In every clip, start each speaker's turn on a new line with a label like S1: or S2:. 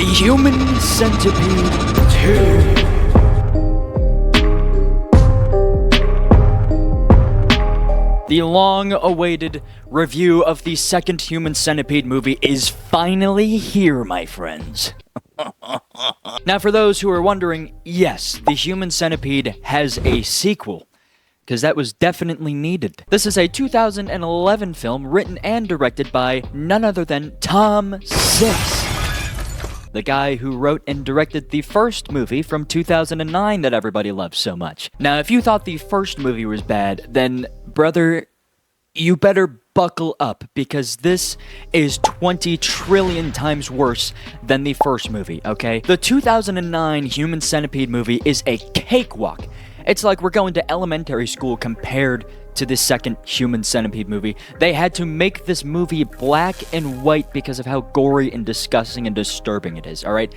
S1: The Human Centipede 2. The long-awaited review of the second Human Centipede movie is finally here, my friends. Now, for those who are wondering, yes, the Human Centipede has a sequel, because that was definitely needed. This is a 2011 film written and directed by none other than Tom Six, the guy who wrote and directed the first movie from 2009 that everybody loves so much. Now, if you thought the first movie was bad, then, brother, you better buckle up, because this is 20 trillion times worse than the first movie, okay? The 2009 Human Centipede movie is a cakewalk. It's like we're going to elementary school compared to the second Human Centipede movie. They had to make this movie black and white because of how gory and disgusting and disturbing it is, alright?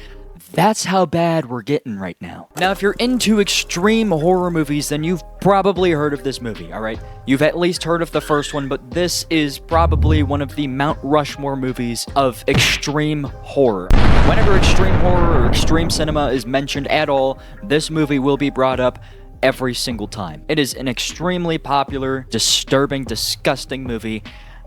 S1: That's how bad we're getting right now. Now, if you're into extreme horror movies, then you've probably heard of this movie, alright? You've at least heard of the first one, but this is probably one of the Mount Rushmore movies of extreme horror. Whenever extreme horror or extreme cinema is mentioned at all, this movie will be brought up every single time. It is an extremely popular, disturbing, disgusting movie,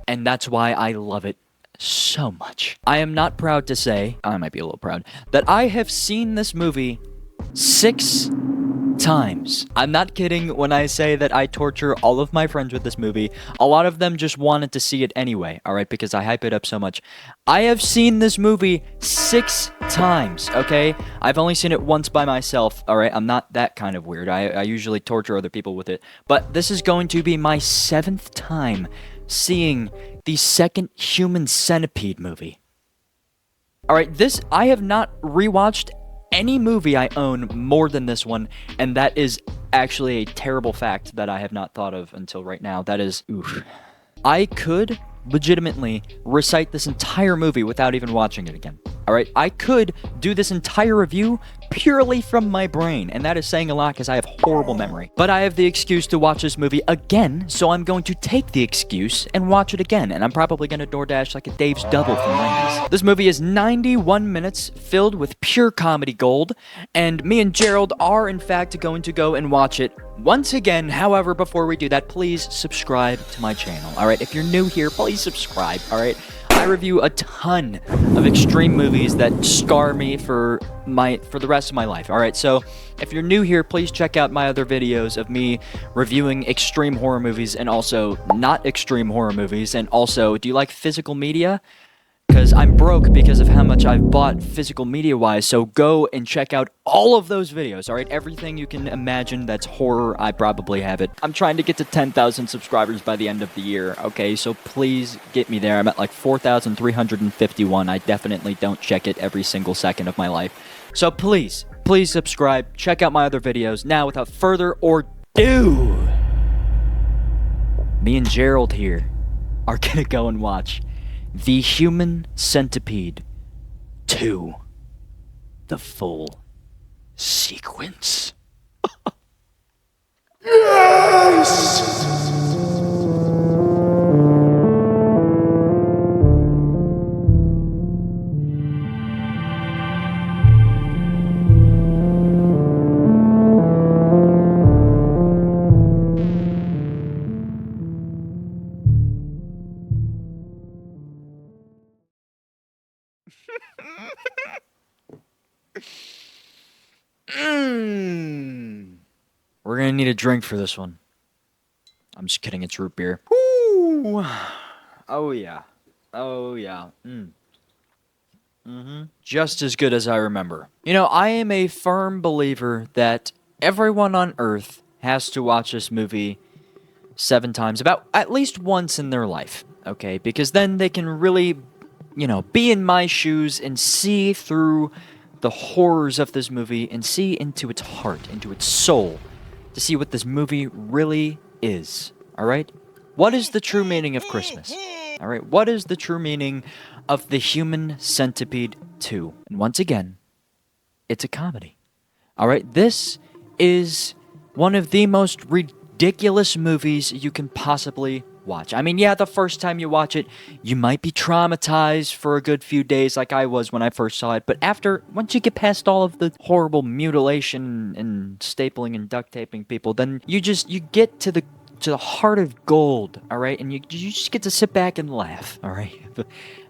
S1: and that's why I love it so much. I am not proud to say, I might be a little proud, that I have seen this movie 6 times. I'm not kidding when I say that I torture all of my friends with this movie. A lot of them just wanted to see it anyway, alright, because I hype it up so much. I have seen this movie 6 times, okay? I've only seen it once by myself, alright? I'm not that kind of weird. I usually torture other people with it. But this is going to be my 7th time seeing the second Human Centipede movie. Alright, I have not rewatched any movie I own more than this one, and that is actually a terrible fact that I have not thought of until right now. That is, oof. I could legitimately recite this entire movie without even watching it again. Alright, I could do this entire review purely from my brain, and that is saying a lot because I have horrible memory. But I have the excuse to watch this movie again, so I'm going to take the excuse and watch it again, and I'm probably going to DoorDash like a Dave's Double from Wendy's. This movie is 91 minutes filled with pure comedy gold, and me and Gerald are in fact going to go and watch it once again. However, before we do that, please subscribe to my channel, alright? If you're new here, please subscribe, alright? I review a ton of extreme movies that scar me for the rest of my life, alright? So, if you're new here, please check out my other videos of me reviewing extreme horror movies and also not extreme horror movies. And also, do you like physical media? Because I'm broke because of how much I've bought physical media-wise, so go and check out all of those videos, alright? Everything you can imagine that's horror, I probably have it. I'm trying to get to 10,000 subscribers by the end of the year, okay? So please get me there. I'm at like 4,351. I definitely don't check it every single second of my life. So please subscribe, check out my other videos. Now, without further ado, me and Gerald here are gonna go and watch The Human Centipede 2. The full sequence. Yes! We're gonna need a drink for this one. I'm just kidding, it's root beer. Woo! Oh yeah. Oh yeah. Just as good as I remember. You know, I am a firm believer that everyone on Earth has to watch this movie 7 times, about at least once in their life, okay? Because then they can really, you know, be in my shoes and see through the horrors of this movie and see into its heart, into its soul, to see what this movie really is, alright? What is the true meaning of Christmas? Alright, what is the true meaning of The Human Centipede 2? And once again, it's a comedy. Alright, this is one of the most ridiculous movies you can possibly watch. I mean, yeah, the first time you watch it, you might be traumatized for a good few days like I was when I first saw it, but once you get past all of the horrible mutilation and stapling and duct taping people, then you get to the heart of gold, all right? And you just get to sit back and laugh, all right?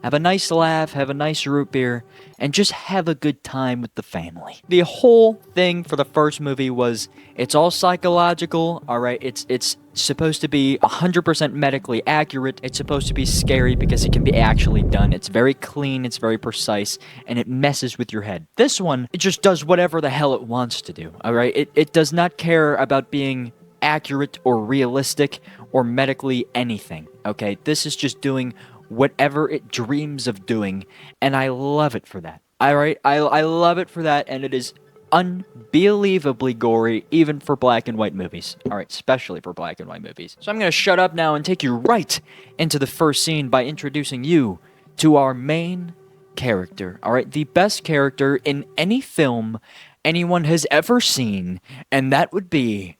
S1: Have a nice laugh, have a nice root beer, and just have a good time with the family. The whole thing for the first movie was, it's all psychological, all right? It's supposed to be 100% medically accurate. It's supposed to be scary because it can be actually done. It's very clean, it's very precise, and it messes with your head. This one, it just does whatever the hell it wants to do, all right? It does not care about being accurate or realistic or medically anything, okay? This is just doing whatever it dreams of doing, and I love it for that. Alright, I love it for that, and it is unbelievably gory, even for black and white movies. Alright, especially for black and white movies. So I'm gonna shut up now and take you right into the first scene by introducing you to our main character. Alright, the best character in any film anyone has ever seen, and that would be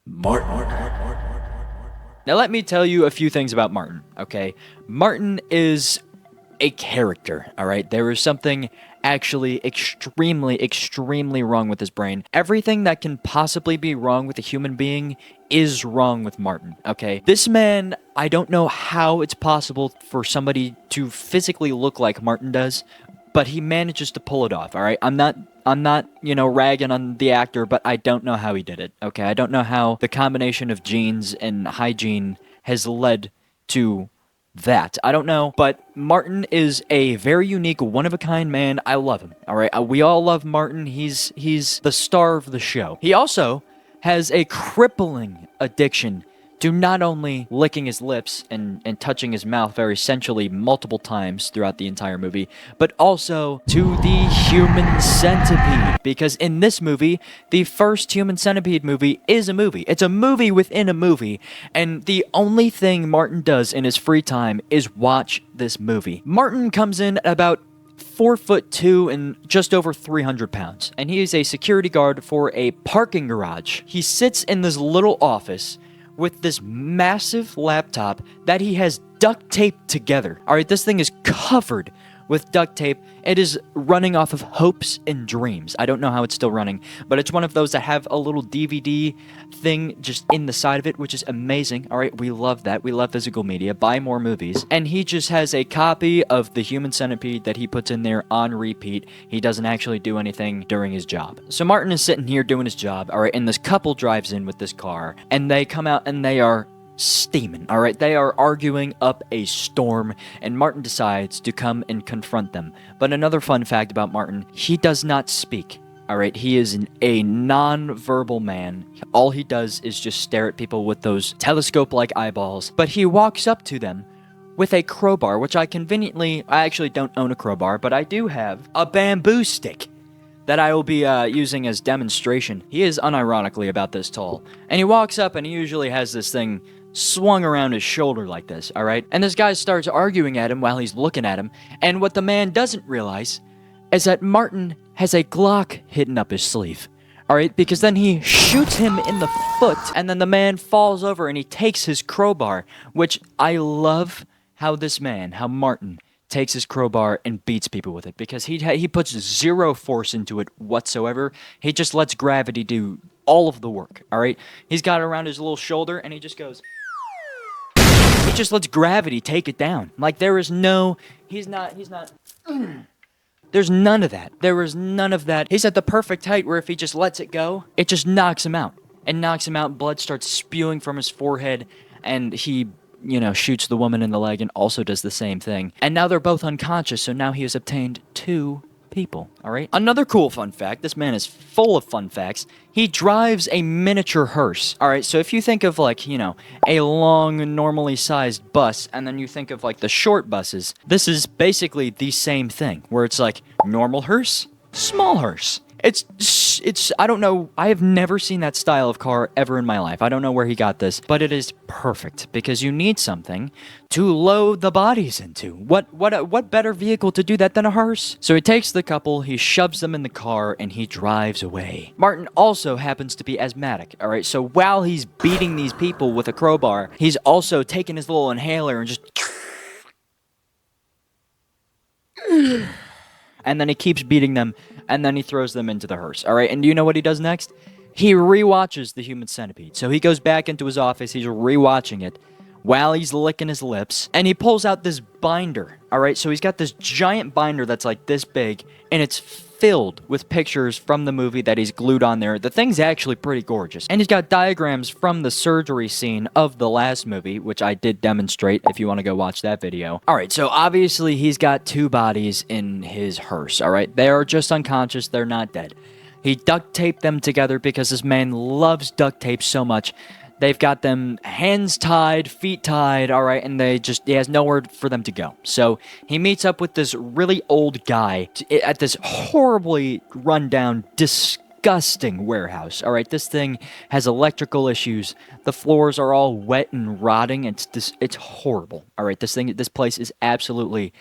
S1: Martin. Now let me tell you a few things about Martin, okay? Martin is a character, alright? There is something actually extremely wrong with his brain. Everything that can possibly be wrong with a human being is wrong with Martin, okay? This man, I don't know how it's possible for somebody to physically look like Martin does, but he manages to pull it off, alright? I'm not, ragging on the actor, but I don't know how he did it, okay? I don't know how the combination of genes and hygiene has led to that. I don't know, but Martin is a very unique, one-of-a-kind man. I love him, alright? We all love Martin. He's the star of the show. He also has a crippling addiction to not only licking his lips and touching his mouth very sensually multiple times throughout the entire movie, but also to the human centipede. Because in this movie, the first human centipede movie is a movie. It's a movie within a movie, and the only thing Martin does in his free time is watch this movie. Martin comes in at about 4'2" and just over 300 pounds, and he is a security guard for a parking garage. He sits in this little office with this massive laptop that he has duct taped together. Alright, this thing is covered with duct tape. It is running off of hopes and dreams. I don't know how it's still running, but it's one of those that have a little DVD thing just in the side of it, which is amazing. Alright, we love that. We love physical media. Buy more movies. And he just has a copy of the Human Centipede that he puts in there on repeat. He doesn't actually do anything during his job. So Martin is sitting here doing his job, alright, and this couple drives in with this car, and they come out and they are steaming, alright? They are arguing up a storm, and Martin decides to come and confront them. But another fun fact about Martin, he does not speak, alright? He is a non-verbal man. All he does is just stare at people with those telescope-like eyeballs. But he walks up to them with a crowbar, which I actually don't own a crowbar, but I do have a bamboo stick that I will be using as demonstration. He is unironically about this tall. And he walks up and he usually has this thing swung around his shoulder like this, alright? And this guy starts arguing at him while he's looking at him, and what the man doesn't realize is that Martin has a Glock hidden up his sleeve, alright? Because then he shoots him in the foot, and then the man falls over and he takes his crowbar, which I love how Martin takes his crowbar and beats people with it, because he puts zero force into it whatsoever. He just lets gravity do all of the work, alright? He's got it around his little shoulder, and he just goes... He just lets gravity take it down. Like, there's none of that. There is none of that. He's at the perfect height where if he just lets it go, it just knocks him out. Blood starts spewing from his forehead, and he, shoots the woman in the leg and also does the same thing. And now they're both unconscious, so now he has obtained 2 people, alright? Another cool fun fact, this man is full of fun facts, he drives a miniature hearse. Alright, so if you think of a long, normally sized bus, and then you think of the short buses, this is basically the same thing, where it's normal hearse, small hearse. I don't know, I have never seen that style of car ever in my life. I don't know where he got this, but it is perfect because you need something to load the bodies into. What better vehicle to do that than a hearse? So he takes the couple, he shoves them in the car, and he drives away. Martin also happens to be asthmatic, alright? So while he's beating these people with a crowbar, he's also taking his little inhaler and just... and then he keeps beating them, and then he throws them into the hearse, alright? And do you know what he does next? He rewatches The Human Centipede. So he goes back into his office, he's rewatching it, while he's licking his lips, and he pulls out this binder, alright? So he's got this giant binder that's like this big, and it's filled with pictures from the movie that he's glued on there. The thing's actually pretty gorgeous. And he's got diagrams from the surgery scene of the last movie, which I did demonstrate if you want to go watch that video. Alright, so obviously he's got two bodies in his hearse, alright? They are just unconscious, they're not dead. He duct taped them together because this man loves duct tape so much. They've got them hands tied, feet tied, alright, and he has nowhere for them to go. So he meets up with this really old guy at this horribly rundown, disgusting warehouse, alright? This thing has electrical issues. The floors are all wet and rotting. It's horrible, alright? This place is absolutely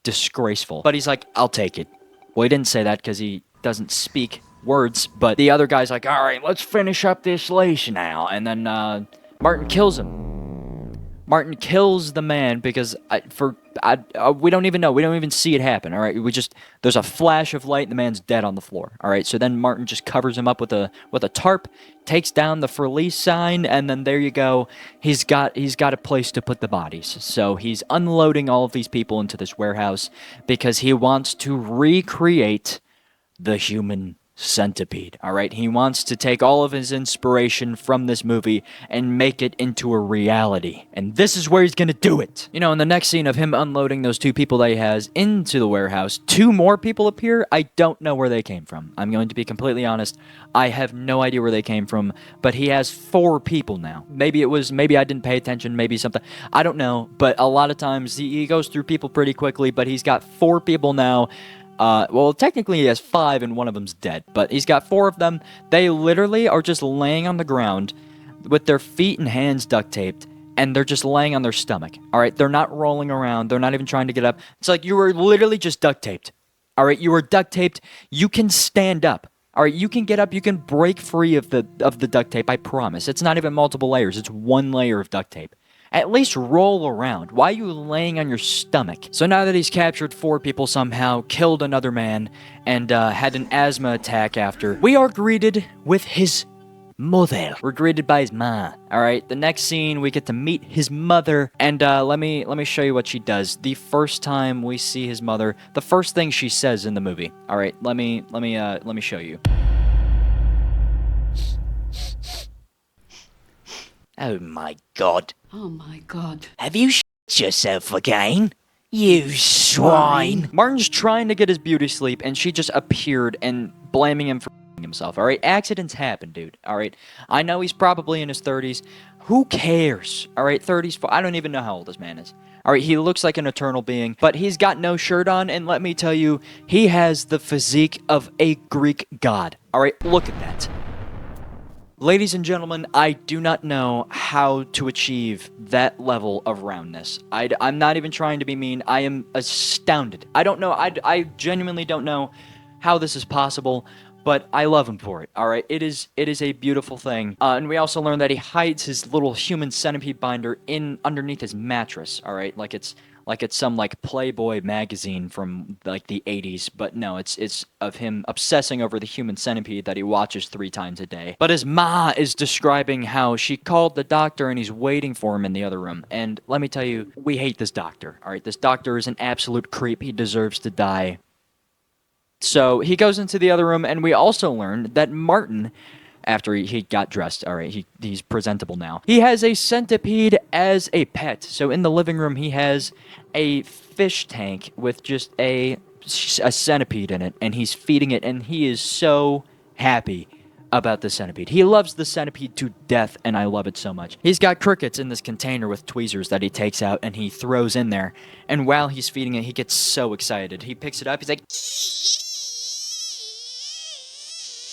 S1: disgraceful. But he's like, I'll take it. Well, he didn't say that because he doesn't speak words, but the other guy's like, all right, let's finish up this lace now. And then Martin kills him. Martin kills the man because we don't even know. We don't even see it happen, all right? There's a flash of light and the man's dead on the floor, all right? So then Martin just covers him up with a tarp, takes down the for lease sign, and then there you go. He's got a place to put the bodies. So he's unloading all of these people into this warehouse because he wants to recreate the Human Centipede, alright? He wants to take all of his inspiration from this movie and make it into a reality. And this is where he's gonna do it. You know, in the next scene of him unloading those two people that he has into the warehouse, two more people appear. I don't know where they came from. I'm going to be completely honest. I have no idea where they came from, but he has 4 people now. Maybe I didn't pay attention, maybe something. I don't know, but a lot of times he goes through people pretty quickly, but he's got 4 people now. Well, technically he has 5 and one of them's dead, but he's got 4 of them. They literally are just laying on the ground with their feet and hands duct taped, and they're just laying on their stomach, alright? They're not rolling around, they're not even trying to get up. It's like you were literally just duct taped, alright? You were duct taped, you can stand up, alright? You can get up, you can break free of the duct tape, I promise. It's not even multiple layers, it's 1 layer of duct tape. At least roll around. Why are you laying on your stomach? So now that he's captured 4 people somehow, killed another man, and had an asthma attack after, we are greeted with his mother. We're greeted by his ma. Alright, the next scene, we get to meet his mother, and let me show you what she does. The first time we see his mother, the first thing she says in the movie. Alright, let me show you.
S2: Oh my God.
S3: Oh my God.
S2: Have you shit yourself again? You swine.
S1: Martin's trying to get his beauty sleep, and she just appeared and blaming him for himself, alright? Accidents happen, dude, alright? I know he's probably in his 30s. Who cares? Alright, 30s, I don't even know how old this man is. Alright, he looks like an eternal being, but he's got no shirt on, and let me tell you, he has the physique of a Greek god. Alright, look at that. Ladies and gentlemen, I do not know how to achieve that level of roundness. I'm not even trying to be mean. I am astounded. I don't know. I genuinely don't know how this is possible, but I love him for it, alright? It is a beautiful thing. And we also learn that he hides his little human centipede binder underneath his mattress, alright? Like it's some like Playboy magazine from like the 80s, but no, it's of him obsessing over the human centipede that he watches 3 times a day. But his ma is describing how she called the doctor and he's waiting for him in the other room. And let me tell you, we hate this doctor, alright? This doctor is an absolute creep. He deserves to die. So he goes into the other room, and we also learn that Martin, after he got dressed, alright, he's presentable now. He has a centipede as a pet. So in the living room, he has a fish tank with just a centipede in it, and he's feeding it, and he is so happy about the centipede. He loves the centipede to death, and I love it so much. He's got crickets in this container with tweezers that he takes out and he throws in there, and while he's feeding it, he gets so excited. He picks it up, he's like,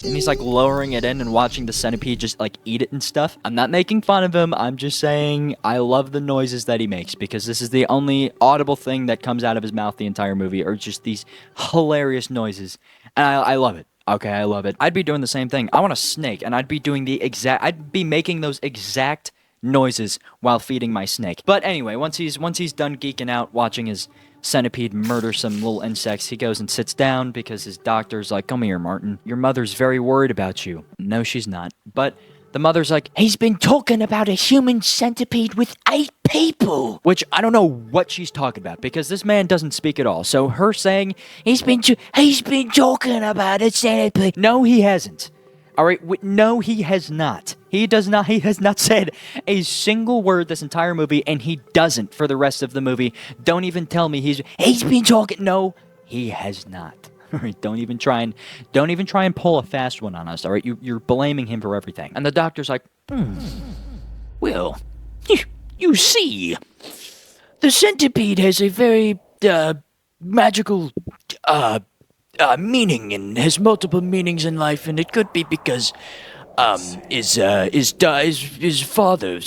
S1: And he's like lowering it in and watching the centipede just like eat it and stuff. I'm not making fun of him. I'm just saying I love the noises that he makes because this is the only audible thing that comes out of his mouth the entire movie are just these hilarious noises. And I love it. Okay, I love it. I'd be doing the same thing. I want a snake and I'd be making those exact noises while feeding my snake. But anyway, once he's done geeking out watching his centipede murder some little insects, he goes and sits down because his doctor's like, come here, Martin. Your mother's very worried about you. No, she's not. But the mother's like,
S2: He's been talking about a human centipede with 8 people.
S1: which I don't know what she's talking about because this man doesn't speak at all. So her saying,
S2: He's been talking about a centipede.
S1: no, he hasn't. All right, no, he has not. He does not. He has not said a single word this entire movie, and he doesn't for the rest of the movie. Don't even tell me he's been talking. No, he has not. All right, don't even try and pull a fast one on us. All right, you're blaming him for everything. And the doctor's like,
S2: Well, you see, the centipede has a very magical meaning and has multiple meanings in life, and it could be because his father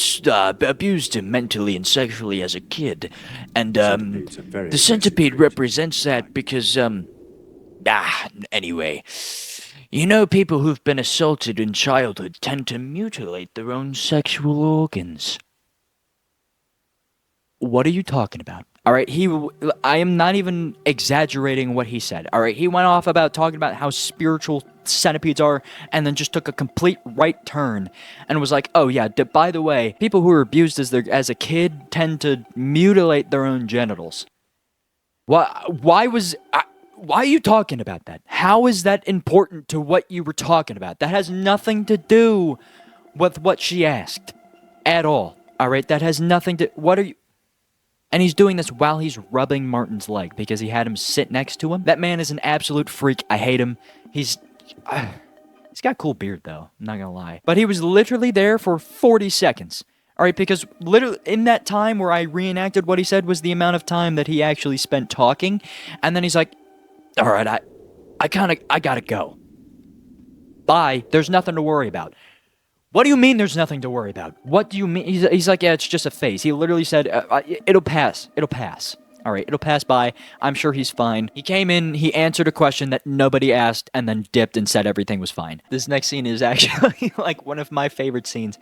S2: abused him mentally and sexually as a kid, and the centipede represents that because anyway. You know, people who've been assaulted in childhood tend to mutilate their own sexual organs.
S1: what are you talking about? All right, I am not even exaggerating what he said. All right, he went off about talking about how spiritual centipedes are and then just took a complete right turn and was like, oh yeah, by the way, people who are abused as a kid tend to mutilate their own genitals. Why are you talking about that? How is that important to what you were talking about? That has nothing to do with what she asked at all. All right, that has nothing to... What are you... And he's doing this while he's rubbing Martin's leg because he had him sit next to him. That man is an absolute freak. I hate him. He's got a cool beard, though. I'm not gonna lie. But he was literally there for 40 seconds. All right, because literally in that time where I reenacted what he said was the amount of time that he actually spent talking. And then he's like, all right, I gotta go. Bye. There's nothing to worry about. What do you mean there's nothing to worry about? What do you mean? He's like, yeah, it's just a phase. He literally said, it'll pass. It'll pass. All right, it'll pass by. I'm sure he's fine. He came in, he answered a question that nobody asked, and then dipped and said everything was fine. This next scene is actually like one of my favorite scenes.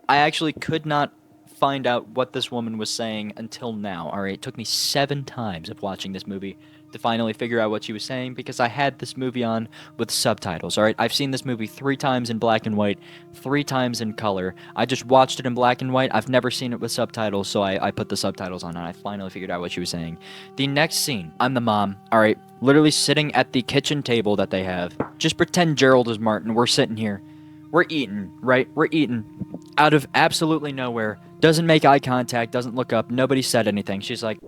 S1: I actually could not find out what this woman was saying until now. All right, it took me 7 times of watching this movie to finally figure out what she was saying because I had this movie on with subtitles. All right, I've seen this movie 3 times in black and white, 3 times in color. I just watched it in black and white. I've never seen it with subtitles, so I put the subtitles on and I finally figured out what she was saying. The next scene, I'm the mom. All right, literally sitting at the kitchen table that they have. Just pretend Gerald is Martin. We're sitting here. We're eating, right? We're eating out of absolutely nowhere. Doesn't make eye contact, doesn't look up. Nobody said anything. She's like,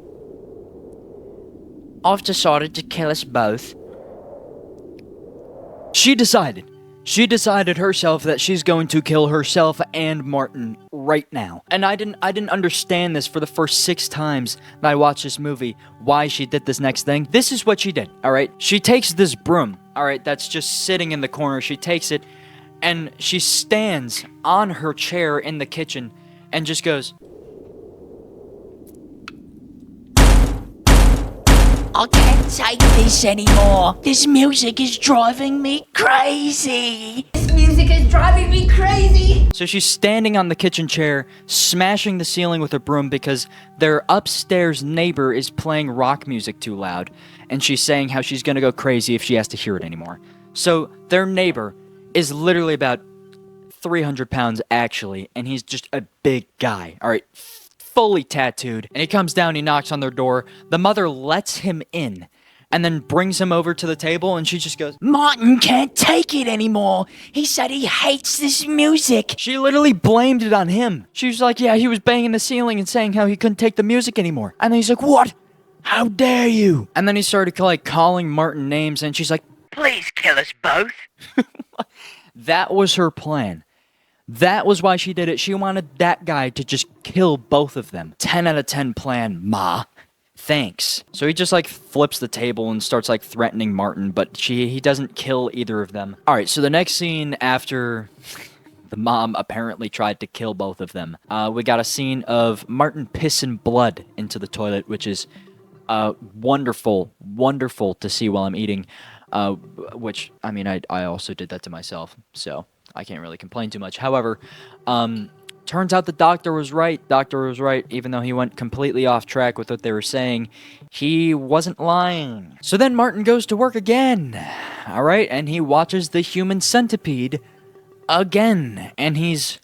S2: I've decided to kill us both.
S1: She decided herself that she's going to kill herself and Martin right now. And I didn't understand this for the first 6 times that I watched this movie, why she did this next thing. This is what she did, all right? She takes this broom, all right, that's just sitting in the corner. She takes it and she stands on her chair in the kitchen and just goes,
S2: I can't take this anymore. This music is driving me crazy.
S3: This music is driving me crazy.
S1: So she's standing on the kitchen chair, smashing the ceiling with her broom because their upstairs neighbor is playing rock music too loud, and she's saying how she's gonna go crazy if she has to hear it anymore. So their neighbor is literally about 300 pounds actually, and he's just a big guy, all right, fully tattooed, and he comes down, he knocks on their door. The mother lets him in and then brings him over to the table, and she just goes,
S2: Martin can't take it anymore. He said he hates this music.
S1: She literally blamed it on him. She was like, yeah, he was banging the ceiling and saying how he couldn't take the music anymore. And then he's like, what? How dare you? And then he started like calling Martin names, and she's like,
S2: Please kill us both.
S1: that was her plan. That was why she did it. She wanted that guy to just kill both of them. 10 out of 10 plan, ma. Thanks. So he just like flips the table and starts like threatening Martin, but he doesn't kill either of them. All right, so the next scene after the mom apparently tried to kill both of them, we got a scene of Martin pissing blood into the toilet, which is wonderful to see while I'm eating. Which, I mean, I also did that to myself, so I can't really complain too much. However, turns out the doctor was right. Doctor was right, even though he went completely off track with what they were saying. He wasn't lying. So then Martin goes to work again, all right? And he watches the human centipede again, and he's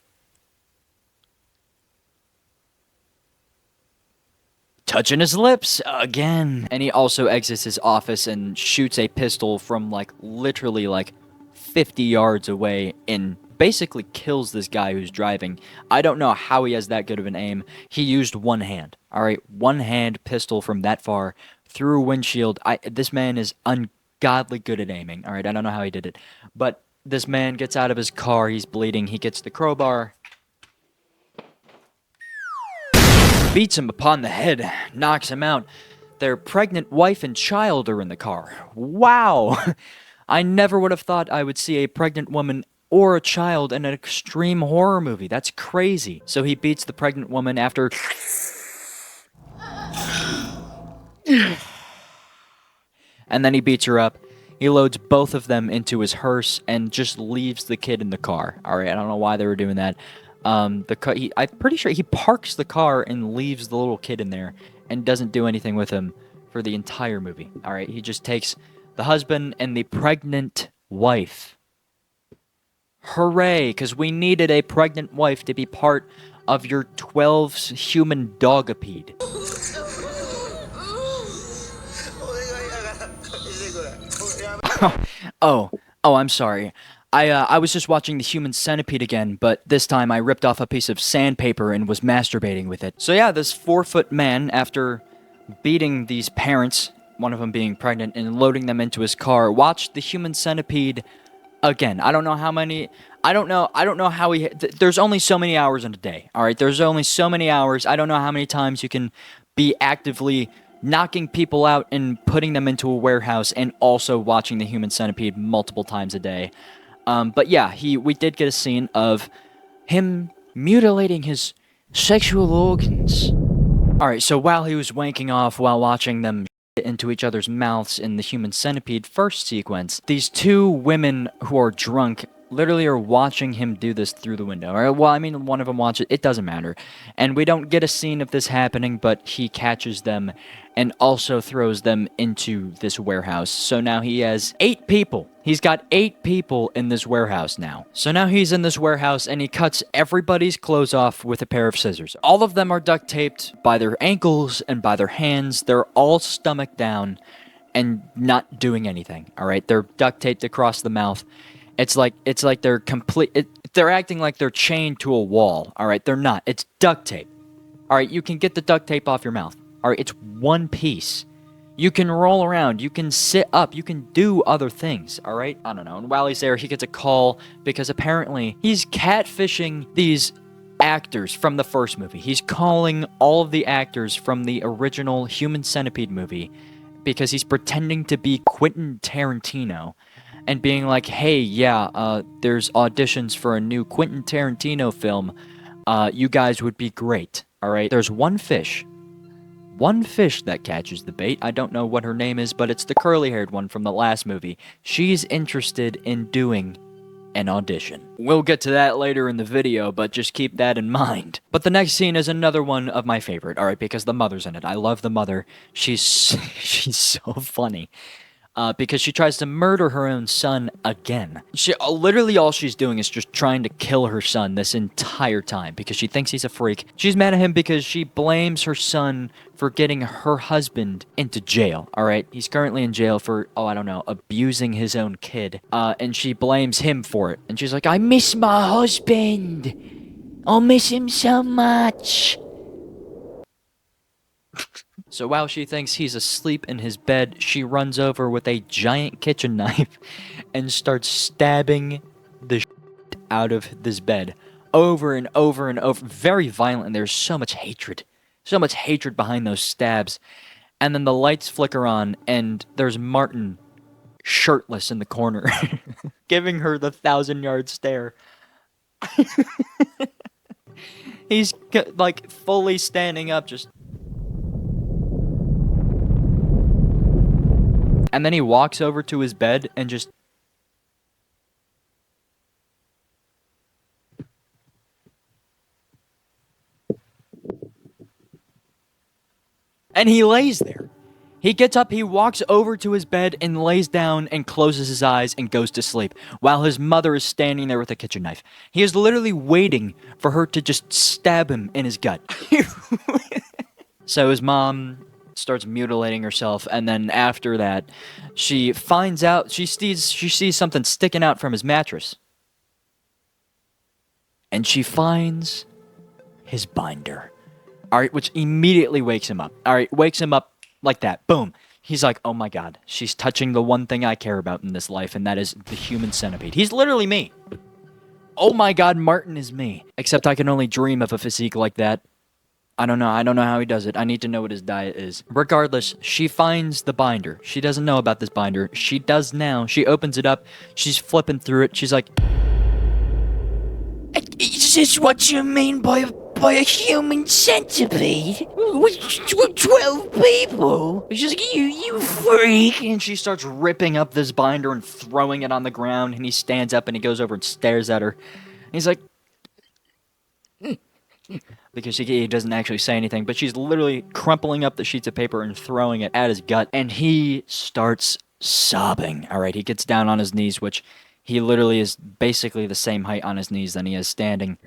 S1: touching his lips again. And he also exits his office and shoots a pistol from, like, literally, like, 50 yards away and basically kills this guy who's driving. I don't know how he has that good of an aim. He used one hand, all right? One hand pistol from that far through a windshield. This man is ungodly good at aiming, all right? I don't know how he did it. But this man gets out of his car. He's bleeding. He gets the crowbar, beats him upon the head, knocks him out. Their pregnant wife and child are in the car. Wow! I never would have thought I would see a pregnant woman or a child in an extreme horror movie. That's crazy. So he beats the pregnant woman after... and then he beats her up. He loads both of them into his hearse and just leaves the kid in the car. All right, I don't know why they were doing that. I'm pretty sure he parks the car and leaves the little kid in there and doesn't do anything with him for the entire movie. All right, he just takes the husband and the pregnant wife. Hooray, because we needed a pregnant wife to be part of your 12's human dogapede. Oh, I'm sorry. I was just watching the human centipede again, but this time I ripped off a piece of sandpaper and was masturbating with it. So yeah, this 4-foot man, after beating these parents, one of them being pregnant, and loading them into his car, watched the human centipede again. I don't know how many... I don't know how he... There's only so many hours in a day, alright? There's only so many hours. I don't know how many times you can be actively knocking people out and putting them into a warehouse and also watching the human centipede multiple times a day. But yeah, we did get a scene of him mutilating his sexual organs. Alright, so while he was wanking off while watching them into each other's mouths in the human centipede first sequence, these two women who are drunk literally are watching him do this through the window. Or, well, I mean, one of them watches it doesn't matter. And we don't get a scene of this happening, but he catches them and also throws them into this warehouse. So now he has 8 people. He's got 8 people in this warehouse now. So now he's in this warehouse and he cuts everybody's clothes off with a pair of scissors. All of them are duct taped by their ankles and by their hands. They're all stomach down and not doing anything, all right? They're duct taped across the mouth. It's like they're they're acting like they're chained to a wall, all right? They're not. It's duct tape. All right, you can get the duct tape off your mouth. All right, it's one piece. You can roll around, you can sit up, you can do other things, all right? I don't know. And while he's there, he gets a call because apparently he's catfishing these actors from the first movie. He's calling all of the actors from the original Human Centipede movie because he's pretending to be Quentin Tarantino and being like, hey, yeah, there's auditions for a new Quentin Tarantino film. You guys would be great, all right? There's one fish that catches the bait. I don't know what her name is, but it's the curly-haired one from the last movie. She's interested in doing an audition. We'll get to that later in the video, but just keep that in mind. But the next scene is another one of my favorite, all right, because the mother's in it. I love the mother. She's so funny. Because she tries to murder her own son again. Literally all she's doing is just trying to kill her son this entire time because she thinks he's a freak. She's mad at him because she blames her son for getting her husband into jail, alright? He's currently in jail for, I don't know, abusing his own kid. And she blames him for it. And she's like, I miss my husband. I'll miss him so much. So while she thinks he's asleep in his bed, she runs over with a giant kitchen knife and starts stabbing the shit out of this bed over and over and over, very violent. And there's so much hatred behind those stabs. and then the lights flicker on, and there's Martin shirtless in the corner, giving her the 1,000-yard stare. He's like fully standing up, just. And then he walks over to his bed and just. And he lays there. He gets up, he walks over to his bed and lays down and closes his eyes and goes to sleep while his mother is standing there with a kitchen knife. He is literally waiting for her to just stab him in his gut. So his mom starts mutilating herself, and then after that, she finds out, she sees something sticking out from his mattress. And she finds his binder. All right, which immediately wakes him up. All right, wakes him up like that. Boom. He's like, oh my god, she's touching the one thing I care about in this life, and that is the human centipede. He's literally me. Oh my god, Martin is me. Except I can only dream of a physique like that. I don't know how he does it. I need to know what his diet is. Regardless, she finds the binder. She doesn't know about this binder. She does now. She opens it up. She's flipping through it. She's like,
S2: Is this what you mean by a human centipede? With 12 people?
S1: she's like, you freak. And she starts ripping up this binder and throwing it on the ground. And he stands up and he goes over and stares at her. And he's like, because he doesn't actually say anything, but she's literally crumpling up the sheets of paper and throwing it at his gut. And he starts sobbing. All right, he gets down on his knees, which he literally is basically the same height on his knees than he is standing.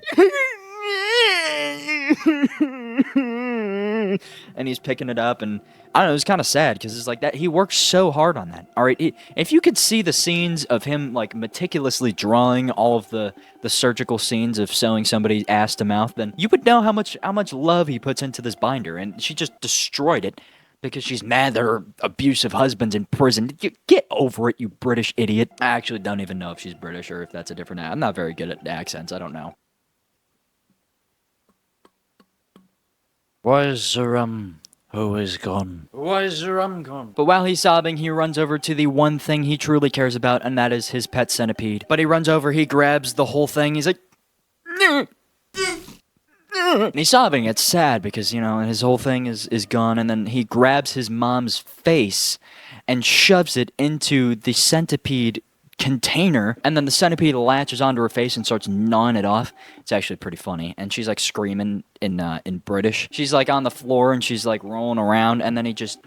S1: And he's picking it up, and I don't know, it was kind of sad because it's like that. He worked so hard on that. All right, if you could see the scenes of him like meticulously drawing all of the surgical scenes of sewing somebody's ass to mouth, then you would know how much love he puts into this binder. And she just destroyed it because she's mad that her abusive husband's in prison. Get over it, you British idiot. I actually don't even know if she's British or if that's a different. I'm not very good at accents. I don't know.
S2: Why is the rum? Who is gone?
S1: Why is the rum gone? But while he's sobbing, he runs over to the one thing he truly cares about, and that is his pet centipede. But he runs over, he grabs the whole thing, he's like... And he's sobbing. It's sad because, you know, his whole thing is gone, and then he grabs his mom's face and shoves it into the centipede container, and then the centipede latches onto her face and starts gnawing it off. It's actually pretty funny, and she's like screaming in British. She's like on the floor and she's like rolling around, and then he just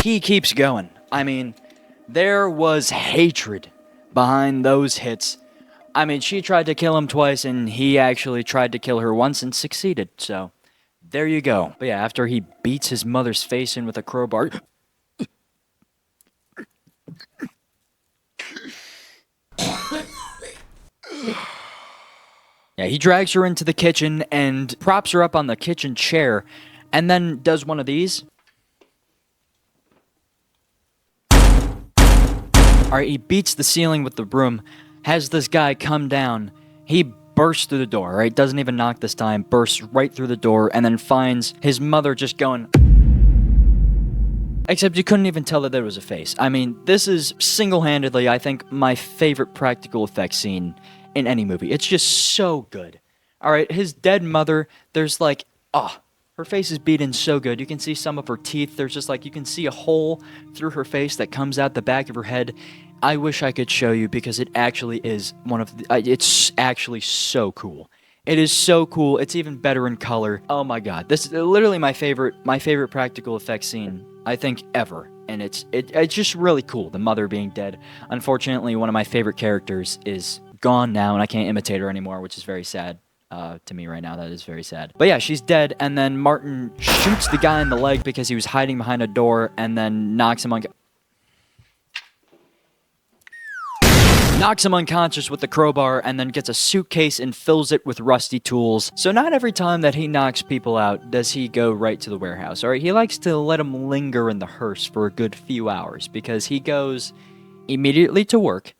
S1: he keeps going. I mean, there was hatred behind those hits. I mean, she tried to kill him twice, and he actually tried to kill her once and succeeded, so there you go. But yeah, after he beats his mother's face in with a crowbar... Yeah, he drags her into the kitchen and props her up on the kitchen chair, and then does one of these. Alright, he beats the ceiling with the broom, has this guy come down. He bursts through the door, right? Doesn't even knock this time, bursts right through the door, and then finds his mother just going... Except you couldn't even tell that there was a face. I mean, this is single-handedly, I think, my favorite practical effects scene in any movie. It's just so good. Alright, his dead mother, there's like... her face is beaten so good. You can see some of her teeth. There's just like, you can see a hole through her face that comes out the back of her head. I wish I could show you because it actually is one of the, it's actually so cool. It is so cool. It's even better in color. Oh my god. This is literally my favorite practical effects scene, I think, ever. And it's just really cool, the mother being dead. Unfortunately, one of my favorite characters is gone now, and I can't imitate her anymore, which is very sad. To me right now, that is very sad. But yeah, she's dead, and then Martin shoots the guy in the leg because he was hiding behind a door, and then knocks him unconscious with the crowbar, and then gets a suitcase and fills it with rusty tools. So not every time that he knocks people out does he go right to the warehouse. Alright, he likes to let them linger in the hearse for a good few hours, because he goes immediately to work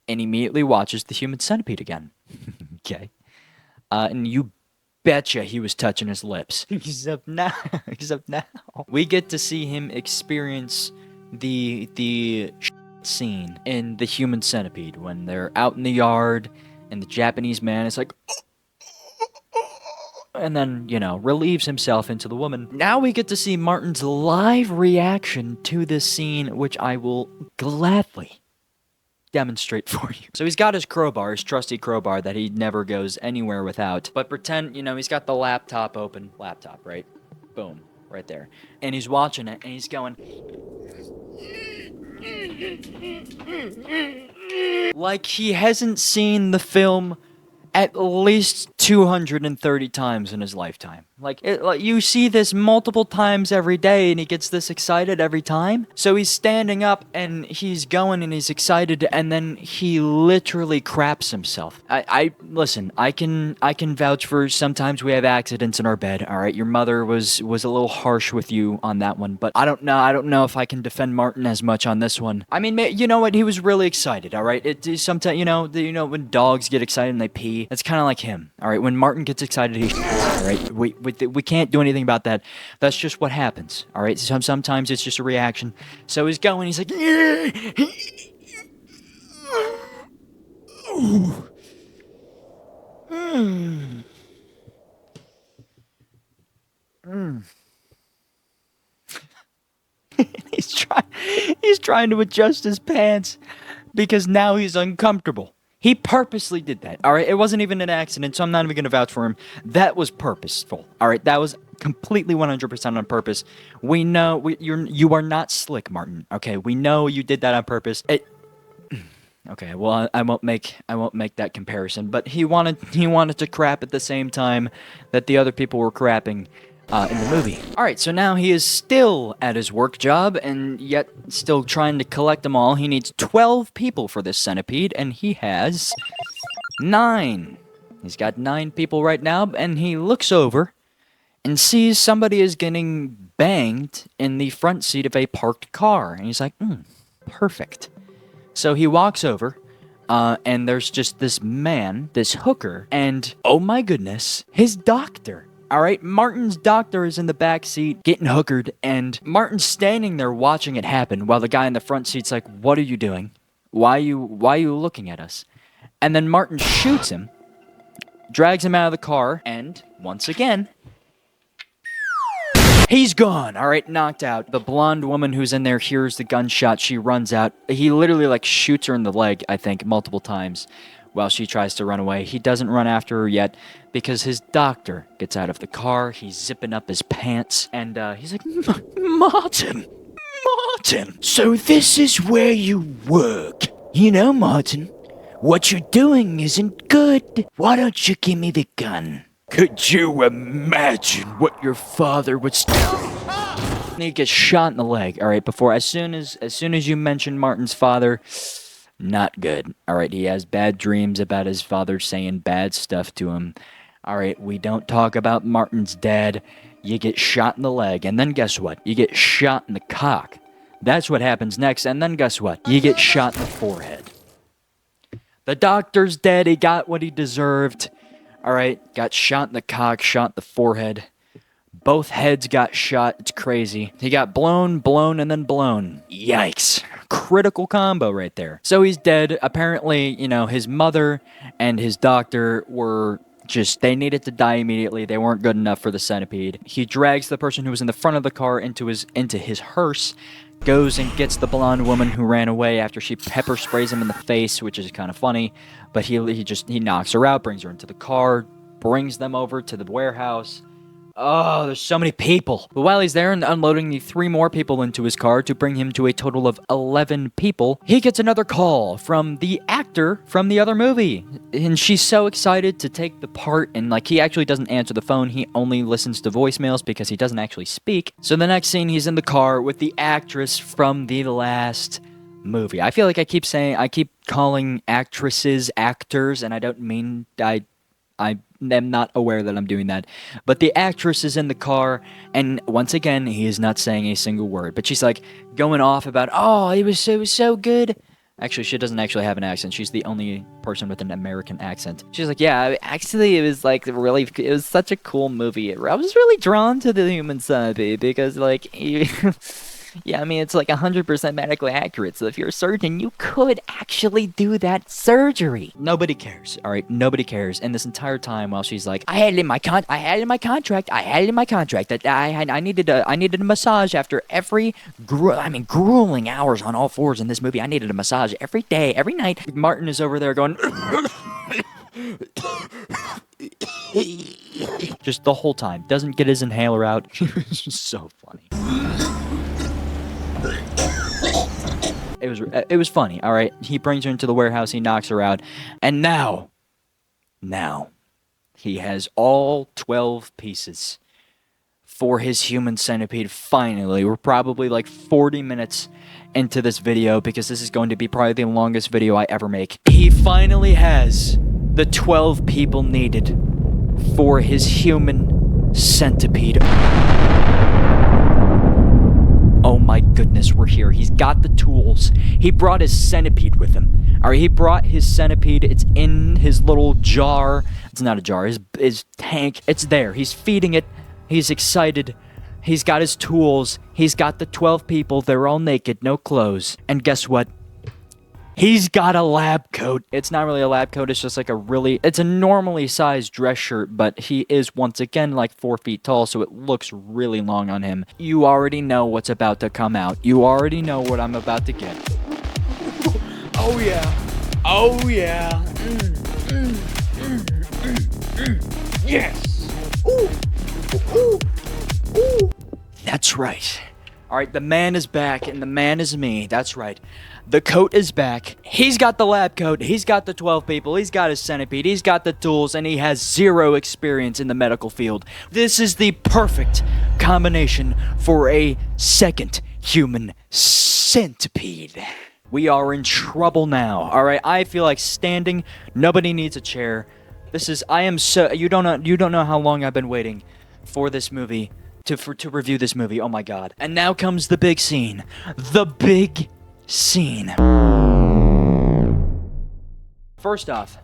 S1: and immediately watches the Human Centipede again. Okay. And you betcha he was touching his lips. Except now. We get to see him experience the scene in the Human Centipede when they're out in the yard and the Japanese man is like, and then, relieves himself into the woman. Now we get to see Martin's live reaction to this scene, which I will gladly demonstrate for you. So he's got his crowbar, his trusty crowbar that he never goes anywhere without. But pretend, he's got the laptop open. Laptop, right? Boom. Right there. And he's watching it, and he's going... like he hasn't seen the film at least 230 times in his lifetime. Like you see this multiple times every day and he gets this excited every time. So he's standing up and he's going and he's excited and then he literally craps himself. Listen, I can vouch for sometimes we have accidents in our bed, all right? Your mother was a little harsh with you on that one, but I don't know if I can defend Martin as much on this one. I mean, you know what? He was really excited, all right? It sometimes, when dogs get excited and they pee, it's kind of like him, all right? When Martin gets excited, he all right? We can't do anything about that. That's just what happens, all right? Sometimes it's just a reaction. So he's going, he's like, he's trying to adjust his pants because now he's uncomfortable. He purposely did that, all right? It wasn't even an accident, so I'm not even going to vouch for him. That was purposeful, all right? That was completely 100% on purpose. We know you are not slick, Martin, okay? We know you did that on purpose. Okay, well, I won't make that comparison, but he wanted to crap at the same time that the other people were crapping in the movie. All right, so now he is still at his work job and yet still trying to collect them all. He needs 12 people for this centipede, and he has 9. He's got 9 people right now, and he looks over and sees somebody is getting banged in the front seat of a parked car, and he's like, perfect. So he walks over, and there's just this man, this hooker, and oh my goodness, his doctor. All right, Martin's doctor is in the back seat getting hookered, and Martin's standing there watching it happen while the guy in the front seat's like, "What are you doing? Why are you looking at us?" And then Martin shoots him, drags him out of the car, and once again, he's gone. All right, knocked out. The blonde woman who's in there hears the gunshot. She runs out. He literally shoots her in the leg, I think, multiple times while she tries to run away. He doesn't run after her yet because his doctor gets out of the car. He's zipping up his pants, and he's like, Martin, so this is where you work. Martin, what you're doing isn't good. Why don't you give me the gun? Could you imagine what your father would And he gets shot in the leg, all right, as soon as you mention Martin's father, not good. All right, he has bad dreams about his father saying bad stuff to him. All right, we don't talk about Martin's dad. You get shot in the leg, and then guess what? You get shot in the cock. That's what happens next, and then guess what? You get shot in the forehead. The doctor's dead. He got what he deserved. All right, got shot in the cock, shot in the forehead. Both heads got shot. It's crazy. He got blown, and then blown. Yikes. Critical combo right there. So he's dead. Apparently, his mother and his doctor were they needed to die immediately. They weren't good enough for the centipede. He drags the person who was in the front of the car into his hearse, goes and gets the blonde woman who ran away after she pepper sprays him in the face, which is kind of funny, but he knocks her out, brings her into the car, brings them over to the warehouse. Oh, there's so many people. But while he's there and unloading the 3 more people into his car to bring him to a total of 11 people, he gets another call from the actor from the other movie. And she's so excited to take the part, and he actually doesn't answer the phone. He only listens to voicemails because he doesn't actually speak. So the next scene, he's in the car with the actress from the last movie. I feel like I keep calling actresses actors, and I don't mean I am not aware that I'm doing that. But the actress is in the car, and once again, he is not saying a single word. But she's going off about, it was so good. Actually, she doesn't actually have an accent. She's the only person with an American accent. She's like, yeah, actually, it was like really, it was such a cool movie. I was really drawn to the Human Centipede because, like, yeah, I mean, it's like 100% medically accurate. So if you're a surgeon, you could actually do that surgery. Nobody cares, all right? Nobody cares. And this entire time, while she's like, I had it in my contract that I needed a massage after every, grueling hours on all fours in this movie. I needed a massage every day, every night. Martin is over there going, just the whole time. Doesn't get his inhaler out. It's just so funny. It was funny, all right? He brings her into the warehouse, he knocks her out, and now, he has all 12 pieces for his human centipede. Finally, we're probably like 40 minutes into this video because this is going to be probably the longest video I ever make. He finally has the 12 people needed for his human centipede. Oh my goodness, we're here. He's got the tools. He brought his centipede with him. Alright, he brought his centipede. It's in his little jar. It's not a jar, his tank. It's there. He's feeding it. He's excited. He's got his tools. He's got the 12 people. They're all naked, no clothes. And guess what? He's got a lab coat. It's not really a lab coat, it's just like it's a normally sized dress shirt, but he is once again like 4 feet tall, so it looks really long on him. You already know what's about to come out. You already know what I'm about to get. Oh yeah. Oh yeah. Yes. Ooh. Ooh. Ooh. That's right. Alright, the man is back, and the man is me. That's right. The coat is back. He's got the lab coat. He's got the 12 people. He's got his centipede. He's got the tools, and he has 0 experience in the medical field. This is the perfect combination for a second human centipede. We are in trouble now. All right, I feel like standing. Nobody needs a chair. You don't know how long I've been waiting for this movie to review this movie. Oh my god. And now comes the big scene. The big scene. First off,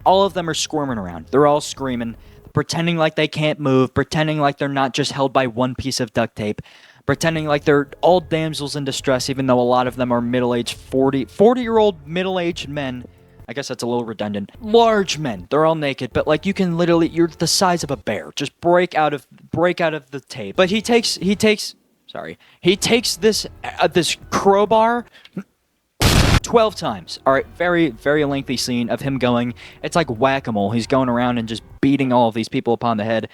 S1: all of them are squirming around. They're all screaming, pretending like they can't move, pretending like they're not just held by one piece of duct tape, pretending like they're all damsels in distress, even though a lot of them are middle-aged 40-year-old middle-aged men. I guess that's a little redundant. Large men. They're all naked, but like you can literally, you're the size of a bear. Just break out of the tape. But he takes this crowbar 12 times. All right, very, very lengthy scene of him going. It's like whack-a-mole. He's going around and just beating all of these people upon the head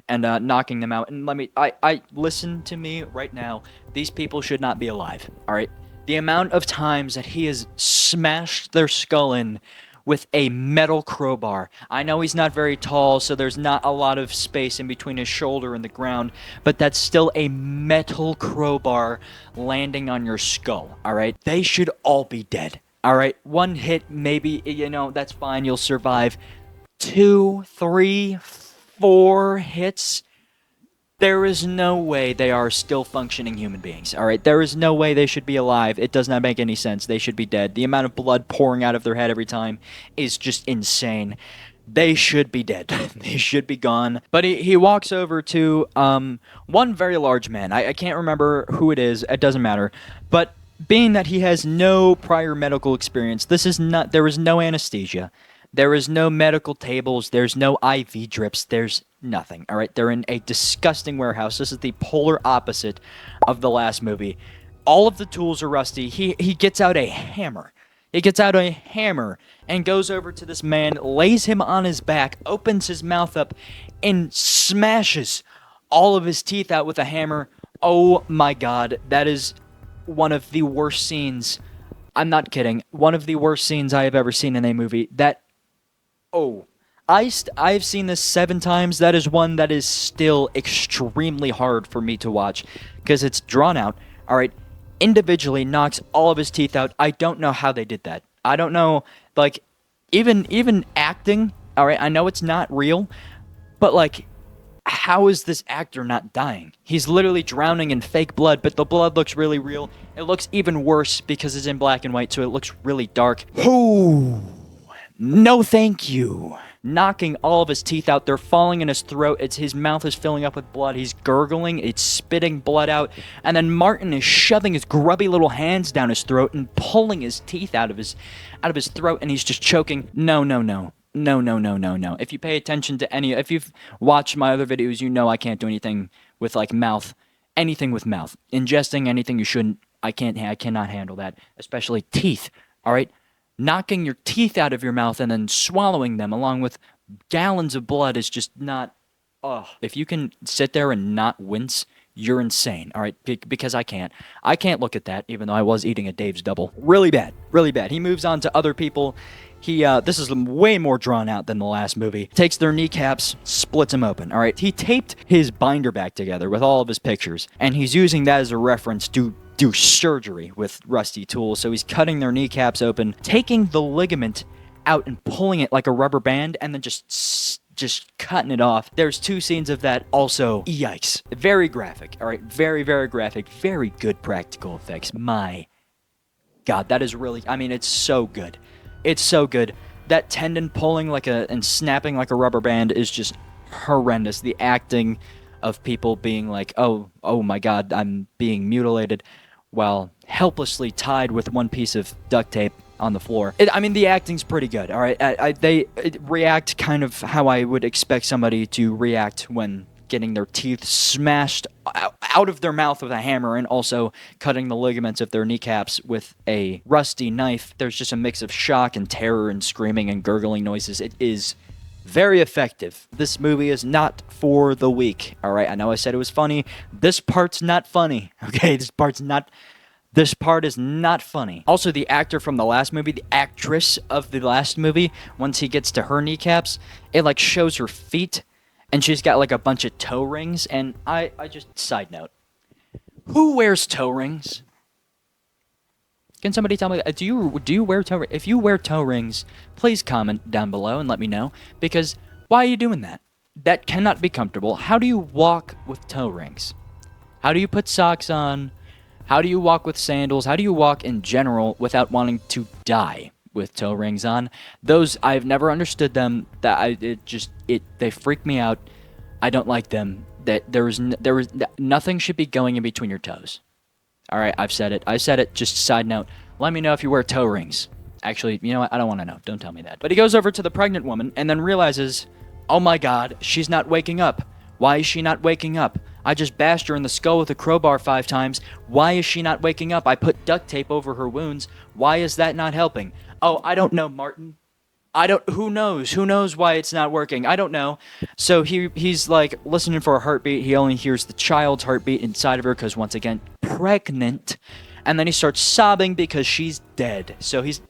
S1: and knocking them out. And I listen to me right now. These people should not be alive. All right. The amount of times that he has smashed their skull in with a metal crowbar. I know he's not very tall, so there's not a lot of space in between his shoulder and the ground, but that's still a metal crowbar landing on your skull, all right? They should all be dead, all right? 1 hit, maybe, that's fine, you'll survive. 2, 3, 4 hits, there is no way they are still functioning human beings, all right? There is no way they should be alive. It does not make any sense. They should be dead. The amount of blood pouring out of their head every time is just insane. They should be dead. They should be gone. But he walks over to one very large man. I can't remember who it is. It doesn't matter. But being that he has no prior medical experience, there is no anesthesia. There is no medical tables. There's no IV drips. There's nothing, all right? They're in a disgusting warehouse. This is the polar opposite of the last movie. All of the tools are rusty. He gets out a hammer. He gets out a hammer and goes over to this man, lays him on his back, opens his mouth up, and smashes all of his teeth out with a hammer. Oh my god, that is one of the worst scenes. I'm not kidding. One of the worst scenes I have ever seen in a movie. I've seen this 7 times. That is one that is still extremely hard for me to watch because it's drawn out. All right, individually knocks all of his teeth out. I don't know how they did that. I don't know, like, even acting. All right, I know it's not real, but like, how is this actor not dying? He's literally drowning in fake blood, but the blood looks really real. It looks even worse because it's in black and white, so it looks really dark. Ooh, no thank you. Knocking all of his teeth out. They're falling in his throat. His mouth is filling up with blood. He's gurgling. It's spitting blood out. And then Martin is shoving his grubby little hands down his throat and pulling his teeth out of his throat, and he's just choking. No. If you pay attention to if you've watched my other videos, you know I can't do anything with like mouth. Anything with mouth. Ingesting anything you shouldn't. I cannot handle that. Especially teeth. Alright? Knocking your teeth out of your mouth and then swallowing them along with gallons of blood is just not... Ugh. If you can sit there and not wince, you're insane, all right? Because I can't. I can't look at that, even though I was eating a Dave's Double. Really bad. Really bad. He moves on to other people. This is way more drawn out than the last movie. Takes their kneecaps, splits them open, all right? He taped his binder back together with all of his pictures, and he's using that as a reference to do surgery with rusty tools. So he's cutting their kneecaps open, taking the ligament out and pulling it like a rubber band, and then just cutting it off. There's 2 scenes of that. Also, yikes. Very graphic, all right? Very, very graphic. Very good practical effects. My God, that is really... I mean, it's so good. It's so good. That tendon pulling and snapping like a rubber band is just horrendous. The acting of people being like, oh my God, I'm being mutilated, while helplessly tied with one piece of duct tape on the floor. The acting's pretty good, all right? They react kind of how I would expect somebody to react when getting their teeth smashed out of their mouth with a hammer, and also cutting the ligaments of their kneecaps with a rusty knife. There's just a mix of shock and terror and screaming and gurgling noises. It is very effective. This movie is not for the weak, all right? I know I said it was funny. This part's not funny, okay? This part is not funny. Also, the actor from the last movie, the actress of the last movie, once he gets to her kneecaps, it like shows her feet, and she's got like a bunch of toe rings, and I just, side note, who wears toe rings? Can somebody tell me, do you wear toe rings? If you wear toe rings, please comment down below and let me know, because why are you doing that? That cannot be comfortable. How do you walk with toe rings? How do you put socks on? How do you walk with sandals? How do you walk in general without wanting to die with toe rings on? Those, I've never understood them. They freak me out. I don't like them. Nothing should be going in between your toes. All right, I've said it. Just side note, let me know if you wear toe rings. Actually, you know what? I don't want to know. Don't tell me that. But he goes over to the pregnant woman and then realizes, oh my God, she's not waking up. Why is she not waking up? I just bashed her in the skull with a crowbar 5 times. Why is she not waking up? I put duct tape over her wounds. Why is that not helping? Oh, I don't know, Martin. Who knows? Who knows why it's not working? I don't know. So he's like listening for a heartbeat. He only hears the child's heartbeat inside of her because, once again, pregnant. And then he starts sobbing because she's dead. So he's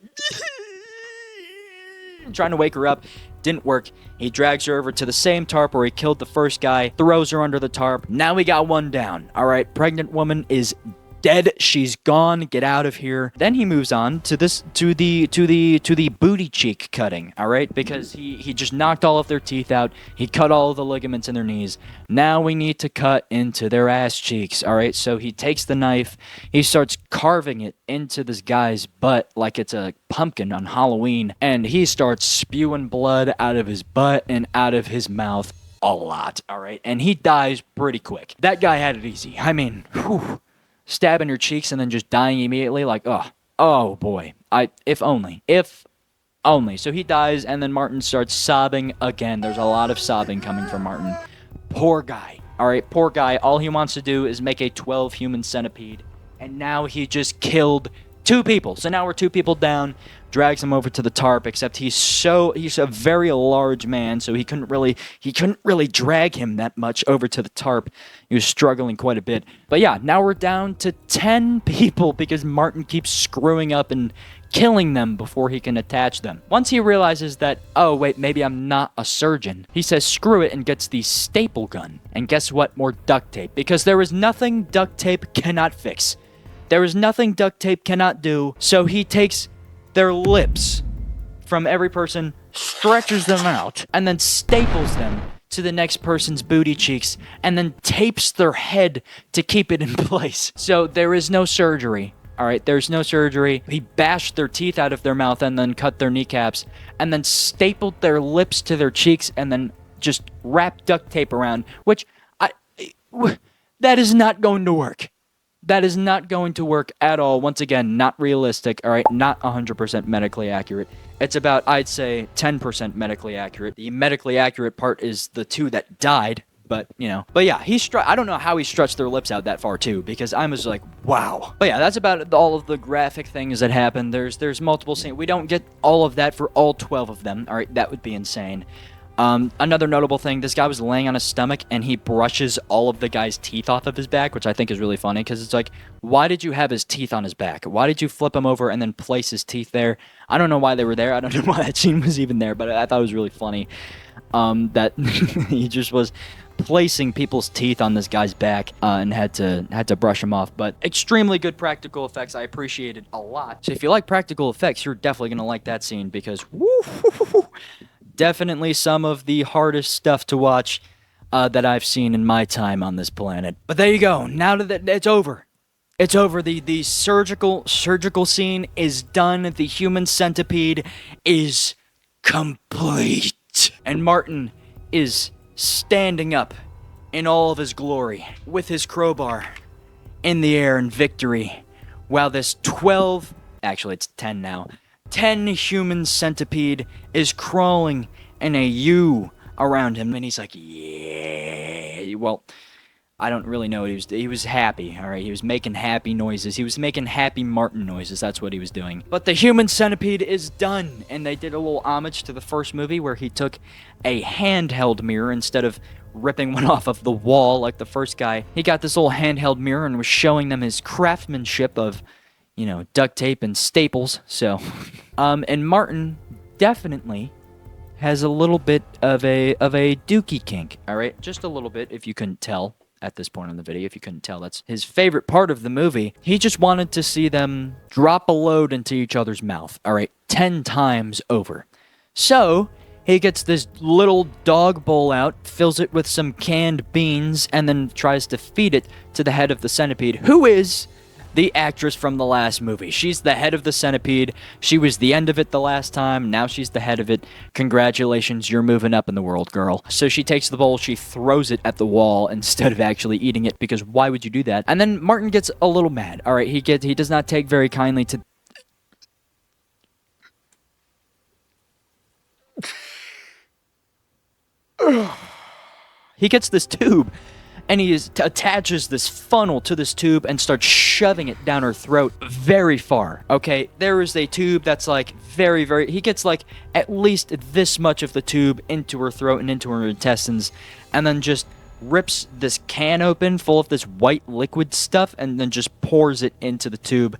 S1: trying to wake her up. Didn't work. He drags her over to the same tarp where he killed the first guy, throws her under the tarp. Now we got one down. All right, pregnant woman is dead. She's gone. Get out of here. Then he moves on to the booty cheek cutting, all right? Because he just knocked all of their teeth out. He cut all of the ligaments in their knees. Now we need to cut into their ass cheeks, all right? So he takes the knife. He starts carving it into this guy's butt like it's a pumpkin on Halloween, and he starts spewing blood out of his butt and out of his mouth a lot, all right? And he dies pretty quick. That guy had it easy. I mean, whew. Stabbing your cheeks and then just dying immediately, like, oh boy, if only. So he dies, and then Martin starts sobbing again. There's a lot of sobbing coming from Martin. Poor guy, all right, poor guy. All he wants to do is make a 12 human centipede, and now he just killed 2 people. So now we're 2 people down. Drags him over to the tarp, except he's a very large man, so he couldn't really drag him that much over to the tarp. He was struggling quite a bit. But yeah, now we're down to 10 people because Martin keeps screwing up and killing them before he can attach them. Once he realizes that, oh wait, maybe I'm not a surgeon, he says screw it and gets the staple gun. And guess what? More duct tape. Because there is nothing duct tape cannot fix. There is nothing duct tape cannot do. So he takes their lips from every person, stretches them out, and then staples them to the next person's booty cheeks and then tapes their head to keep it in place. So there is no surgery. All right, there's no surgery. He bashed their teeth out of their mouth and then cut their kneecaps and then stapled their lips to their cheeks and then just wrapped duct tape around, which that is not going to work. That is not going to work at all. Once again, not realistic, all right? Not 100% medically accurate. It's about, I'd say, 10% medically accurate. The medically accurate part is the two that died, but, you know. But yeah, I don't know how he stretched their lips out that far, too, because I was like, wow. But yeah, that's about all of the graphic things that happen. There's multiple scenes. We don't get all of that for all 12 of them, all right? That would be insane. Another notable thing, this guy was laying on his stomach and he brushes all of the guy's teeth off of his back, which I think is really funny because it's like, why did you have his teeth on his back? Why did you flip him over and then place his teeth there? I don't know why they were there. I don't know why that scene was even there, but I thought it was really funny that he just was placing people's teeth on this guy's back and had to brush him off. But extremely good practical effects. I appreciate it a lot. So if you like practical effects, you're definitely going to like that scene because woo, definitely some of the hardest stuff to watch that I've seen in my time on this planet. But there you go. Now that it's over. It's over. The surgical scene is done. The human centipede is complete. And Martin is standing up in all of his glory with his crowbar in the air in victory while this 10 now, 10 human centipede is crawling in a U around him, and he's like, yeah. Well, I don't really know. He was happy, all right? He was making happy noises. He was making happy Martin noises. That's what he was doing. But the human centipede is done, and they did a little homage to the first movie where he took a handheld mirror instead of ripping one off of the wall like the first guy. He got this little handheld mirror and was showing them his craftsmanship of, you know, duct tape and staples. So, and Martin definitely has a little bit of a dookie kink, all right? Just a little bit, if you couldn't tell at this point in the video. If you couldn't tell, that's his favorite part of the movie. He just wanted to see them drop a load into each other's mouth, all right? 10 times over. So, he gets this little dog bowl out, fills it with some canned beans, and then tries to feed it to the head of the centipede, who is the actress from the last movie. She's the head of the centipede. She was the end of it the last time. Now she's the head of it. Congratulations, you're moving up in the world, girl. So she takes the bowl, she throws it at the wall instead of actually eating it, because why would you do that? And then Martin gets a little mad. All right, he does not take very kindly to... He gets this tube, and he attaches this funnel to this tube and starts shoving it down her throat very far, okay? There is a tube that's like very, very... He gets like at least this much of the tube into her throat and into her intestines, and then just rips this can open full of this white liquid stuff and then just pours it into the tube.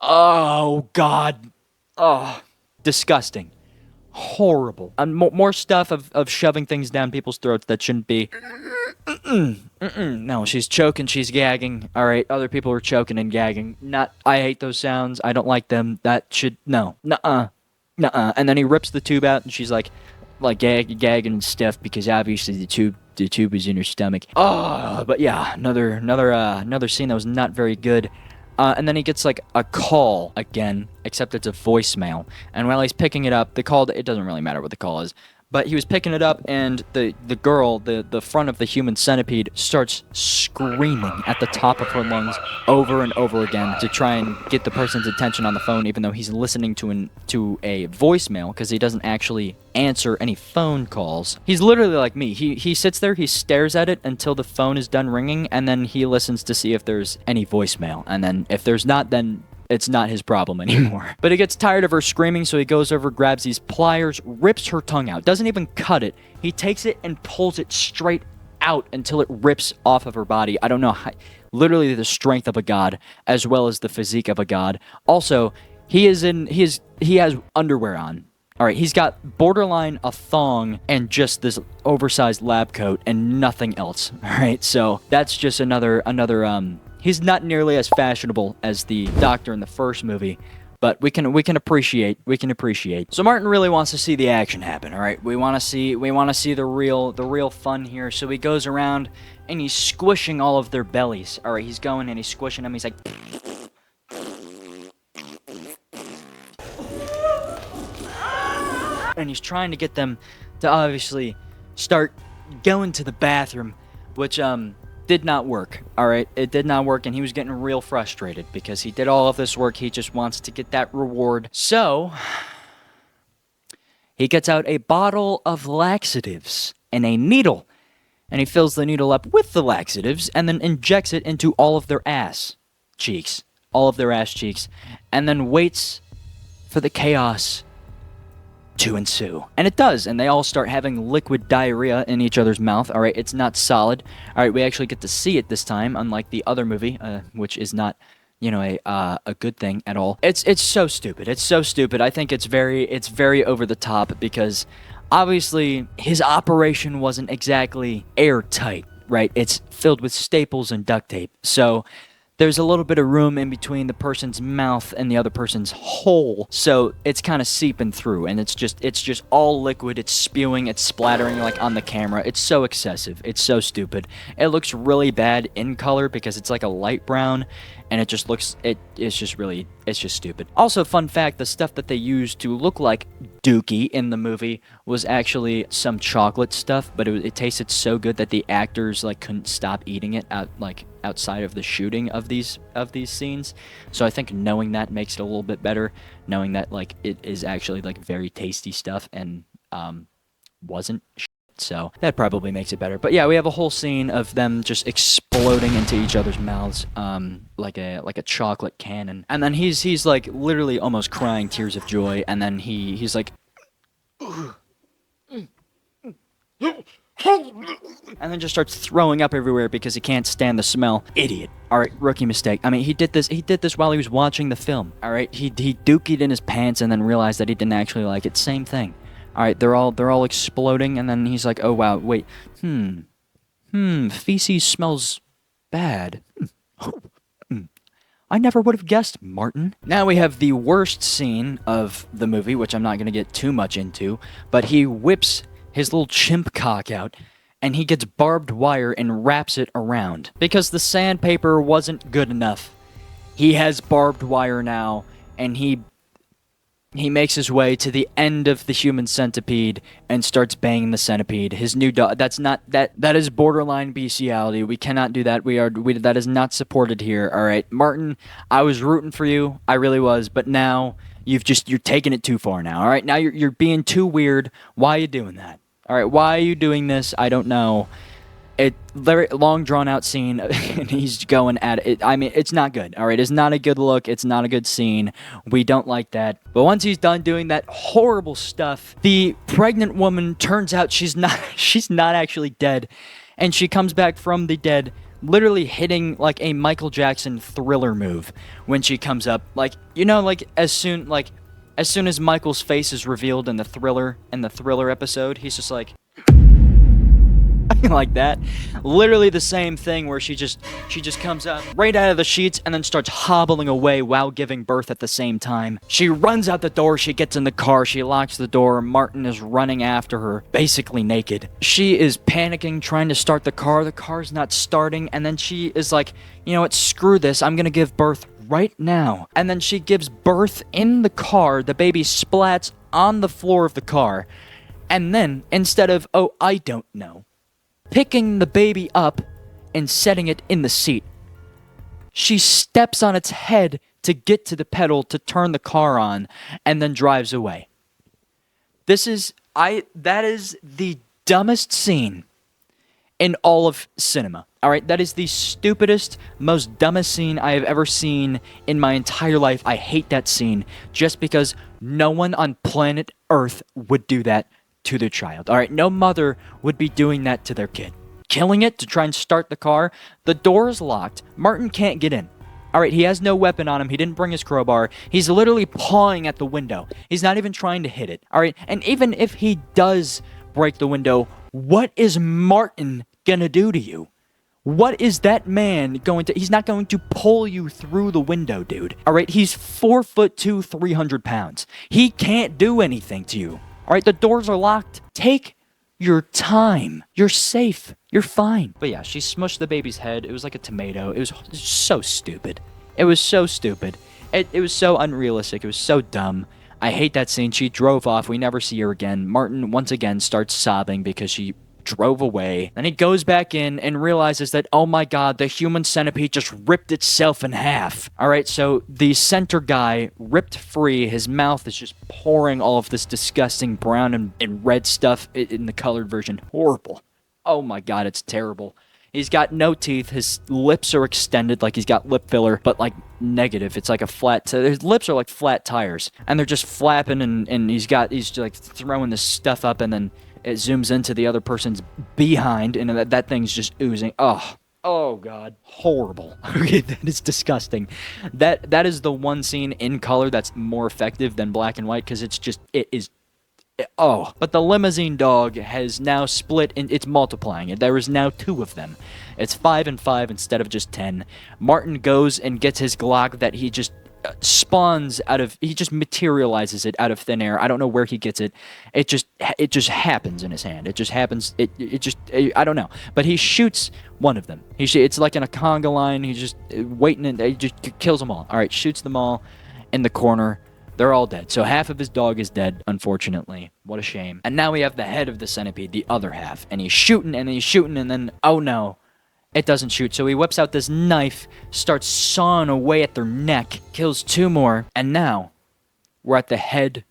S1: Oh, God. Oh, disgusting. Horrible. More stuff of shoving things down people's throats that shouldn't be. No, she's choking, she's gagging. All right, other people are choking and gagging. I hate those sounds. I don't like them. That should, no. Nuh-uh. And then he rips the tube out, and she's like gagging and stuff because obviously the tube is in her stomach. Oh, but yeah, another scene that was not very good. And then he gets like a call again, except it's a voicemail. And while he's picking it up, the call, it doesn't really matter what the call is, but he was picking it up, and the girl, the front of the human centipede, starts screaming at the top of her lungs over and over again to try and get the person's attention on the phone, even though he's listening to a voicemail, because he doesn't actually answer any phone calls. He's literally like me. He sits there, he stares at it until the phone is done ringing, and then he listens to see if there's any voicemail. And then if there's not, then it's not his problem anymore. But he gets tired of her screaming, so he goes over, grabs these pliers, rips her tongue out, doesn't even cut it. He takes it and pulls it straight out until it rips off of her body. I don't know how, literally the strength of a god, as well as the physique of a god. Also, he has underwear on. All right, he's got borderline a thong and just this oversized lab coat and nothing else. All right, so that's just another he's not nearly as fashionable as the doctor in the first movie, but we can appreciate. So Martin really wants to see the action happen. All right, we want to see the real fun here. So he goes around and he's squishing all of their bellies. All right, he's going and he's squishing them. He's like, and he's trying to get them to obviously start going to the bathroom, which did not work. All right, it did not work, and he was getting real frustrated because he did all of this work. He just wants to get that reward. So he gets out a bottle of laxatives and a needle, and he fills the needle up with the laxatives and then injects it into all of their ass cheeks, and then waits for the chaos to ensue. And it does, and they all start having liquid diarrhea in each other's mouth. All right, it's not solid. All right, we actually get to see it this time, unlike the other movie, which is not, you know, a good thing at all. It's so stupid. It's so stupid. I think it's very over the top because obviously his operation wasn't exactly airtight, right? It's filled with staples and duct tape. So there's a little bit of room in between the person's mouth and the other person's hole, so it's kind of seeping through, and it's just all liquid. It's spewing, it's splattering like on the camera. It's so excessive. It's so stupid. It looks really bad in color because it's like a light brown, and it just looks it's just stupid. Also, fun fact: the stuff that they used to look like Dookie in the movie was actually some chocolate stuff, but it tasted so good that the actors like couldn't stop eating it outside of the shooting of these scenes. So I think knowing that makes it a little bit better, knowing that like it is actually like very tasty stuff and wasn't shit. So that probably makes it better. But yeah, we have a whole scene of them just exploding into each other's mouths like a chocolate cannon. And then he's like literally almost crying tears of joy, and then he's like and then just starts throwing up everywhere because he can't stand the smell. Idiot. All right, rookie mistake. I mean, he did this while he was watching the film. All right, he dookied in his pants and then realized that he didn't actually like it. Same thing. All right, they're all exploding, and then he's like, oh wow, wait, feces smells bad. I never would have guessed, Martin. Now we have the worst scene of the movie, which I'm not going to get too much into, but he whips his little chimp cock out, and he gets barbed wire and wraps it around. Because the sandpaper wasn't good enough. He has barbed wire now, and he makes his way to the end of the human centipede and starts banging the centipede. His new dog. That is borderline bestiality. We cannot do that. That is not supported here. All right, Martin, I was rooting for you. I really was, but now you're taking it too far now. All right, now you're being too weird. Why are you doing that? All right, why are you doing this? I don't know. Very long drawn out scene, and he's going at it. I mean, it's not good. All right, it's not a good look. It's not a good scene. We don't like that. But once he's done doing that horrible stuff, the pregnant woman turns out she's not actually dead, and she comes back from the dead, literally hitting like a Michael Jackson Thriller move when she comes up. Like, you know, like as soon as Michael's face is revealed in the Thriller episode, he's just like like that. Literally the same thing where she just comes up right out of the sheets and then starts hobbling away while giving birth at the same time. She runs out the door, she gets in the car, she locks the door, Martin is running after her, basically naked. She is panicking, trying to start the car's not starting, and then she is like, you know what, screw this, I'm gonna give birth right now. And then she gives birth in the car, the baby splats on the floor of the car, and then, instead of, oh, I don't know, picking the baby up and setting it in the seat, she steps on its head to get to the pedal to turn the car on and then drives away. That is the dumbest scene in all of cinema. All right, that is the stupidest, most dumbest scene I have ever seen in my entire life. I hate that scene just because no one on planet Earth would do that to their child. All right, no mother would be doing that to their kid. Killing it to try and start the car. The door is locked. Martin can't get in. All right, he has no weapon on him. He didn't bring his crowbar. He's literally pawing at the window. He's not even trying to hit it. All right, and even if he does break the window, what is Martin gonna do to you? What is that man going to... He's not going to pull you through the window, dude. All right, he's 4'2", 300 pounds. He can't do anything to you. All right, the doors are locked. Take your time. You're safe. You're fine. But yeah, she smushed the baby's head. It was like a tomato. It was so stupid. It was so stupid. It was so unrealistic. It was so dumb. I hate that scene. She drove off. We never see her again. Martin, once again, starts sobbing because she drove away. Then he goes back in and realizes that, oh my god, the human centipede just ripped itself in half. Alright, so the center guy ripped free. His mouth is just pouring all of this disgusting brown and red stuff in the colored version. Horrible. Oh my god, it's terrible. He's got no teeth. His lips are extended like he's got lip filler, but like negative. It's like a flat... his lips are like flat tires. And they're just flapping and he's like throwing this stuff up and then it zooms into the other person's behind and that thing's just oozing. Oh god. Horrible. Okay, that is disgusting. That is the one scene in color that's more effective than black and white because but the limousine dog has now split, and it's multiplying. There is now 2 of them. It's 5 and 5 instead of just 10. Martin goes and gets his Glock that he just spawns out of... He just materializes it out of thin air. I don't know where he gets it. It just happens in his hand. It just happens. I don't know. But he shoots one of them. It's like in a conga line. He's just waiting, and he just kills them all. All right, shoots them all in the corner. They're all dead. So half of his dog is dead, unfortunately. What a shame. And now we have the head of the centipede, the other half. And he's shooting, and then, oh no, it doesn't shoot. So he whips out this knife, starts sawing away at their neck, kills 2 more, and now we're at the head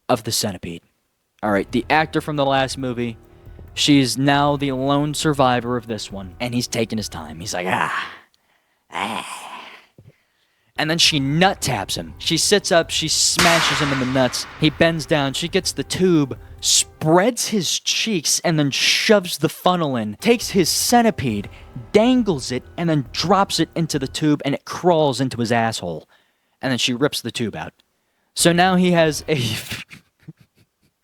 S1: of the centipede. All right, the actor from the last movie, she's now the lone survivor of this one. And he's taking his time. He's like, And then she nut taps him. She sits up, she smashes him in the nuts. He bends down, she gets the tube, spreads his cheeks, and then shoves the funnel in. Takes his centipede, dangles it, and then drops it into the tube, and it crawls into his asshole. And then she rips the tube out. So now he has a...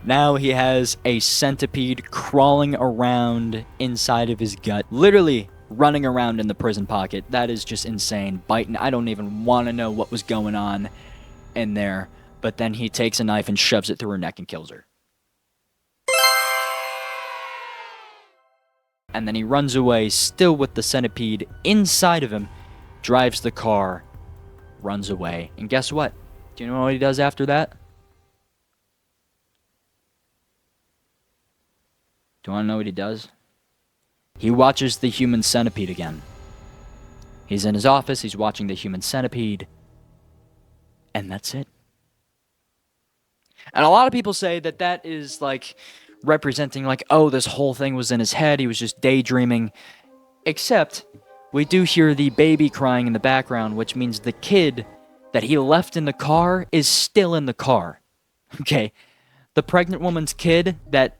S1: Now he has a centipede crawling around inside of his gut. Literally running around in the prison pocket. That is just insane. Biting. I don't even want to know what was going on in there. But then he takes a knife and shoves it through her neck and kills her. And then he runs away, still with the centipede inside of him, drives the car, runs away. And guess what? Do you know what he does after that? Do you want to know what he does? He watches the human centipede again. He's in his office, he's watching the human centipede, and that's it. And a lot of people say that that is like representing like, oh, this whole thing was in his head, he was just daydreaming. Except, we do hear the baby crying in the background, which means the kid that he left in the car is still in the car. Okay? The pregnant woman's kid that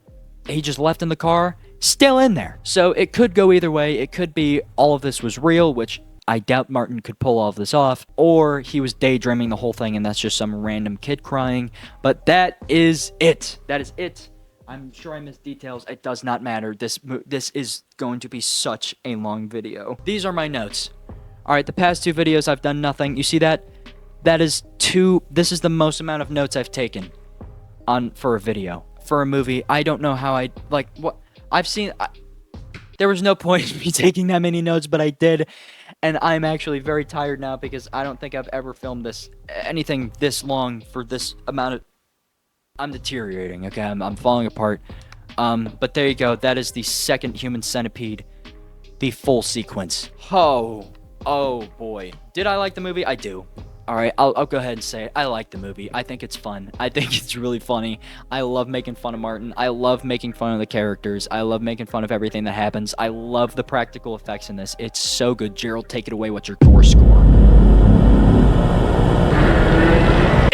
S1: he just left in the car, still in there. So it could go either way. It could be all of this was real, which I doubt Martin could pull all of this off, or he was daydreaming the whole thing and that's just some random kid crying. But that is it. That is it. I'm sure I missed details. It does not matter. This is going to be such a long video. These are my notes. All right, the past 2 videos I've done nothing. You see that? That is 2. This is the most amount of notes I've taken for a video. For a movie, I don't know how what I've seen. There was no point in me taking that many notes, but I did, and I'm actually very tired now because I don't think I've ever filmed anything this long for this amount of. I'm deteriorating. Okay, I'm falling apart. But there you go. That is the second human centipede, the full sequence. Oh boy, did I like the movie? I do. All right, I'll go ahead and say it. I like the movie. I think it's fun. I think it's really funny. I love making fun of Martin. I love making fun of the characters. I love making fun of everything that happens. I love the practical effects in this. It's so good. Gerald, take it away. What's your core score?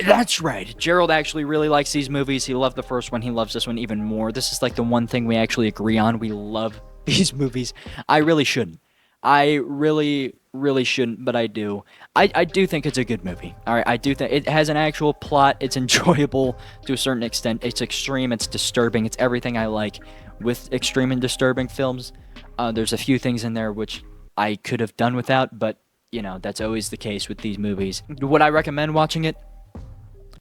S1: That's right. Gerald actually really likes these movies. He loved the first one. He loves this one even more. This is like the one thing we actually agree on. We love these movies. I really shouldn't. I really shouldn't, but I do. I do think it's a good movie. All right, I do think it has an actual plot. It's enjoyable to a certain extent. It's extreme. It's disturbing. It's everything I like with extreme and disturbing films. There's a few things in there which I could have done without, but, you know, that's always the case with these movies. Would I recommend watching it?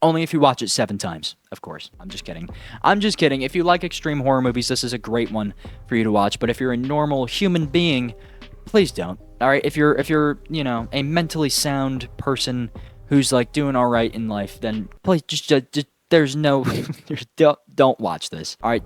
S1: Only if you watch it 7 times, of course. I'm just kidding. I'm just kidding. If you like extreme horror movies, this is a great one for you to watch. But if you're a normal human being, please don't. All right? If you're, you know, a mentally sound person who's like doing all right in life, then please just there's no don't watch this. All right?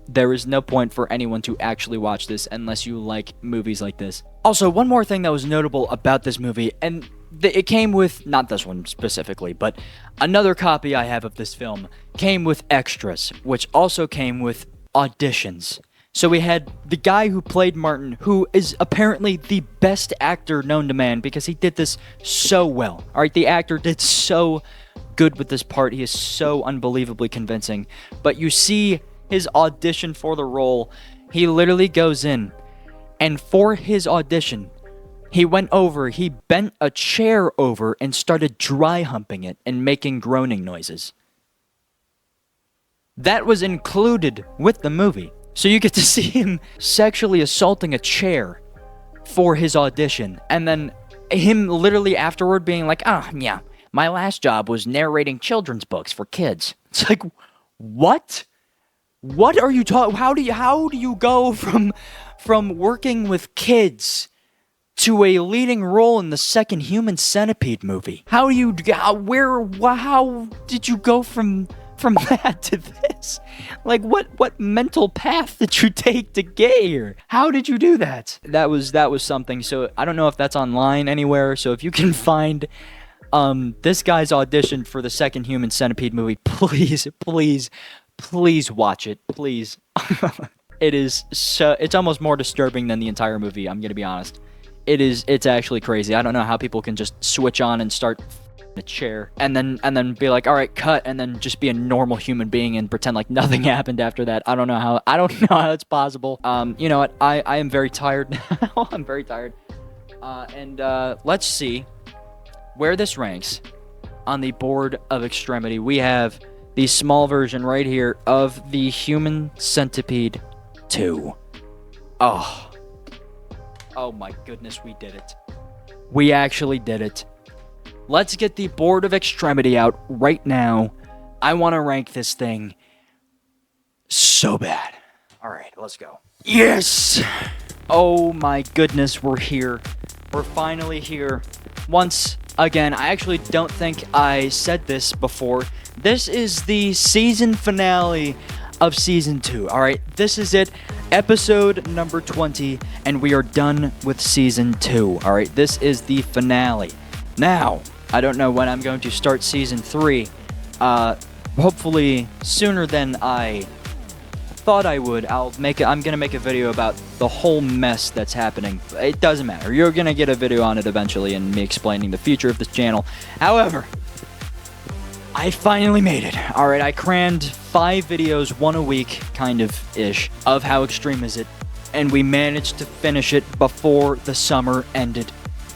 S1: There is no point for anyone to actually watch this unless you like movies like this. Also, one more thing that was notable about this movie, and it came with, not this one specifically, but another copy I have of this film came with extras, which also came with auditions. So we had the guy who played Martin, who is apparently the best actor known to man because he did this so well. All right, the actor did so good with this part. He is so unbelievably convincing. But you see his audition for the role, he literally goes in, and for his audition, he bent a chair over and started dry humping it and making groaning noises. That was included with the movie. So you get to see him sexually assaulting a chair for his audition, and then him literally afterward being like, "Oh, yeah, my last job was narrating children's books for kids." It's like, what? What are you talking? How do you go from working with kids to a leading role in the second Human Centipede movie? How did you go from that to this? Like, what mental path did you take to get here? How did you do that? That was something. So I don't know if that's online anywhere. So if you can find this guy's audition for the second Human Centipede movie, please watch it, please. It's almost more disturbing than the entire movie, I'm gonna be honest. It's actually crazy. I don't know how people can just switch on and start a chair and then be like, all right, cut, and then just be a normal human being and pretend like nothing happened after that. I don't know how that's possible. You know what? I am very tired now. I'm very tired. And let's see where this ranks on the board of extremity. We have the small version right here of the Human Centipede 2. Oh my goodness, we did it. We actually did it. Let's get the board of extremity out right now. I want to rank this thing so bad. All right, let's go. Yes! Oh my goodness, we're here. We're finally here. Once again, I actually don't think I said this before. This is the season finale of season 2. All right, this is it. Episode number 20, and we are done with season 2. All right, this is the finale. Now, I don't know when I'm going to start season 3. Hopefully sooner than I thought I would. I'm gonna make a video about the whole mess that's happening. It doesn't matter. You're gonna get a video on it eventually, and me explaining the future of this channel. However, I finally made it. All right, I crammed 5 videos, 1 a week, kind of ish, of How Extreme Is It, and we managed to finish it before the summer ended.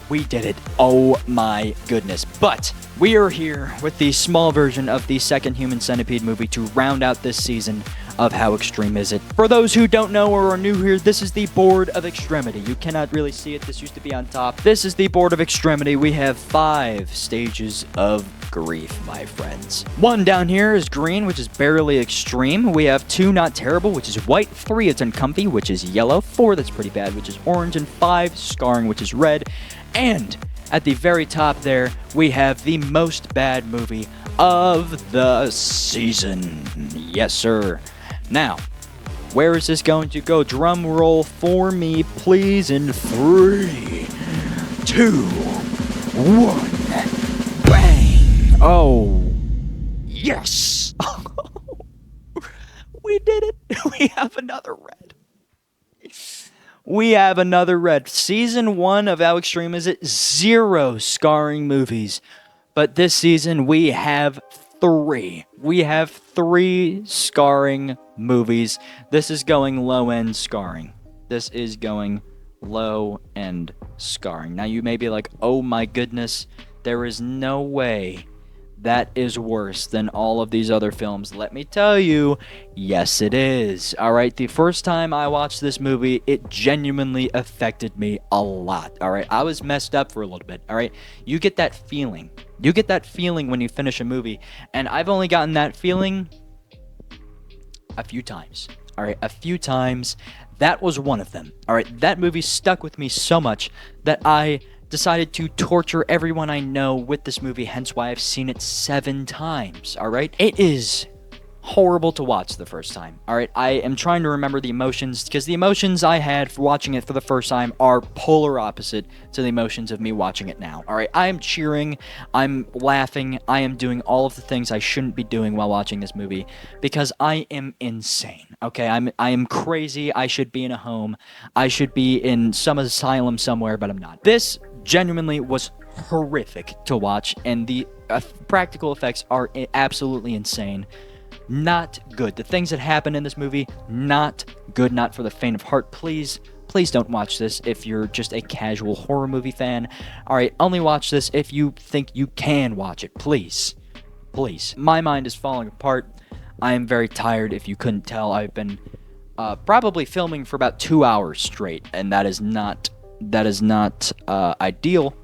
S1: We did it. Oh my goodness. But we are here with the small version of the second Human Centipede movie to round out this season of How Extreme Is It. For those who don't know or are new here, this is the board of extremity. You cannot really see it. This used to be on top. This is the board of extremity. We have 5 stages of grief, my friends. 1 down here is green, which is barely extreme. We have 2 not terrible, which is white. 3 it's uncomfy, which is yellow. 4 that's pretty bad, which is orange. And 5 scarring, which is red. And at the very top there, we have the most bad movie of the season. Yes, sir. Now, where is this going to go? Drum roll for me, please, in 3, 2, 1. Bang! Oh, yes! We did it! We have another red. We have another red. Season 1 of How Extreme Is It? 0 scarring movies. But this season, we have 3. We have 3 scarring movies. This is going low-end scarring. This is going low-end scarring. Now, you may be like, oh my goodness, there is no way that is worse than all of these other films? Let me tell you, yes it is. Alright, the first time I watched this movie, it genuinely affected me a lot. Alright, I was messed up for a little bit. Alright, you get that feeling. You get that feeling when you finish a movie, and I've only gotten that feeling a few times. Alright, a few times. That was one of them. Alright, that movie stuck with me so much that I decided to torture everyone I know with this movie, hence why I've seen it 7 times. Alright, it is horrible to watch the first time. Alright, I am trying to remember the emotions, because the emotions I had for watching it for the first time are polar opposite to the emotions of me watching it now. Alright, I am cheering, I'm laughing, I am doing all of the things I shouldn't be doing while watching this movie, because I am insane. Okay, I am crazy, I should be in a home, I should be in some asylum somewhere, but I'm not. This genuinely was horrific to watch, and the practical effects are absolutely insane. Not good. The things that happen in this movie, not good, not for the faint of heart. Please don't watch this if you're just a casual horror movie fan. Alright, only watch this if you think you can watch it. Please. My mind is falling apart. I am very tired. If you couldn't tell, I've been probably filming for about 2 hours straight, and that is not ideal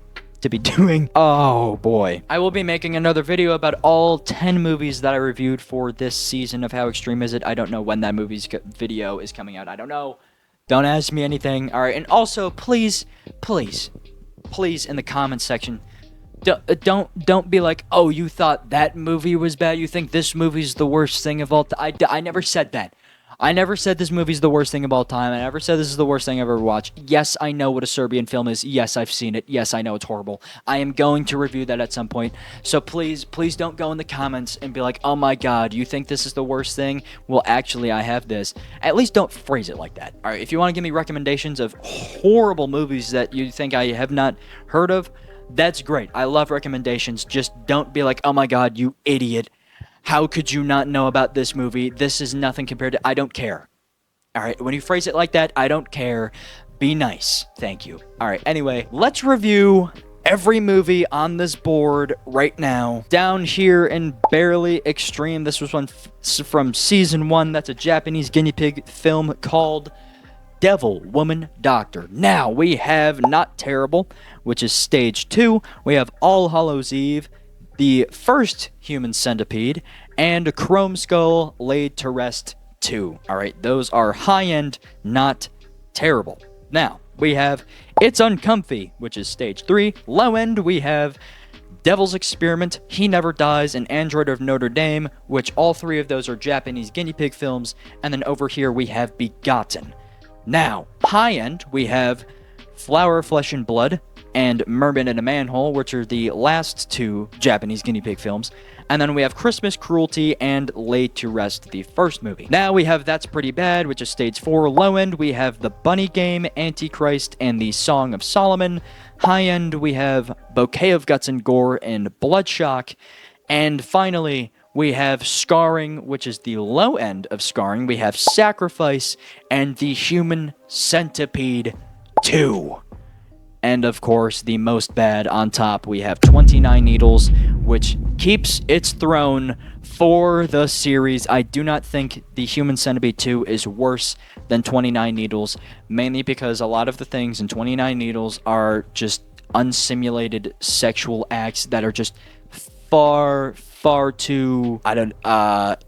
S1: to be doing. Oh boy. I will be making another video about all 10 movies that I reviewed for this season of How Extreme Is It. I don't know when that movie's video is coming out. I don't know. Don't ask me anything. Alright, and also, please, in the comments section, don't be like, oh, you thought that movie was bad? You think this movie's the worst thing of all time? I never said that. I never said this movie's the worst thing of all time. I never said this is the worst thing I've ever watched. Yes, I know what a Serbian film is. Yes, I've seen it. Yes, I know it's horrible. I am going to review that at some point. So please don't go in the comments and be like, oh my god, you think this is the worst thing? Well, actually, I have this. At least don't phrase it like that. Alright, if you want to give me recommendations of horrible movies that you think I have not heard of, that's great. I love recommendations. Just don't be like, oh my god, you idiot. How could you not know about this movie? This is nothing compared to... I don't care. Alright, when you phrase it like that, I don't care. Be nice. Thank you. Alright, anyway, let's review every movie on this board right now. Down here in Barely Extreme, this was one from Season 1. That's a Japanese guinea pig film called Devil, Woman, Doctor. Now, we have Not Terrible, which is Stage 2. We have All Hallows Eve, the first Human Centipede, and Chrome Skull Laid to Rest 2. Alright, those are high-end, not terrible. Now, we have It's Uncomfy, which is Stage 3. Low-end, we have Devil's Experiment, He Never Dies, and Android of Notre Dame, which all 3 of those are Japanese guinea pig films. And then over here, we have Begotten. Now, high-end, we have Flower, Flesh, and Blood, and Mermaid in a Manhole, which are the last 2 Japanese guinea pig films. And then we have Christmas Cruelty and Laid to Rest, the first movie. Now we have That's Pretty Bad, which is Stage 4. Low end, we have The Bunny Game, Antichrist, and The Song of Solomon. High end, we have Bouquet of Guts and Gore and Bloodshock. And finally, we have Scarring, which is the low end of Scarring. We have Sacrifice and The Human Centipede 2. And of course, the most bad on top, we have 29 Needles, which keeps its throne for the series. I do not think The Human Centipede 2 is worse than 29 Needles, mainly because a lot of the things in 29 Needles are just unsimulated sexual acts that are just far too, not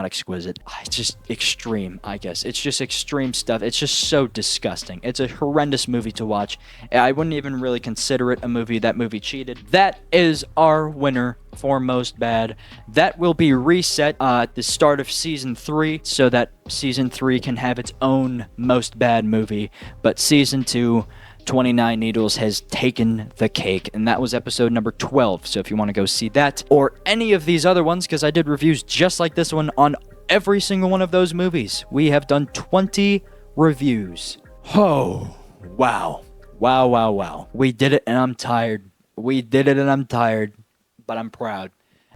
S1: exquisite. It's just extreme, I guess. It's just extreme stuff. It's just so disgusting. It's a horrendous movie to watch. I wouldn't even really consider it a movie. That movie cheated. That is our winner for Most Bad. That will be reset at the start of Season 3, so that Season 3 can have its own Most Bad movie. But Season 2... 29 Needles has taken the cake, and that was episode number 12. So if you want to go see that or any of these other ones, because I did reviews just like this one on every single one of those movies, we have done 20 reviews. Oh, wow. We did it, and I'm tired. But I'm proud.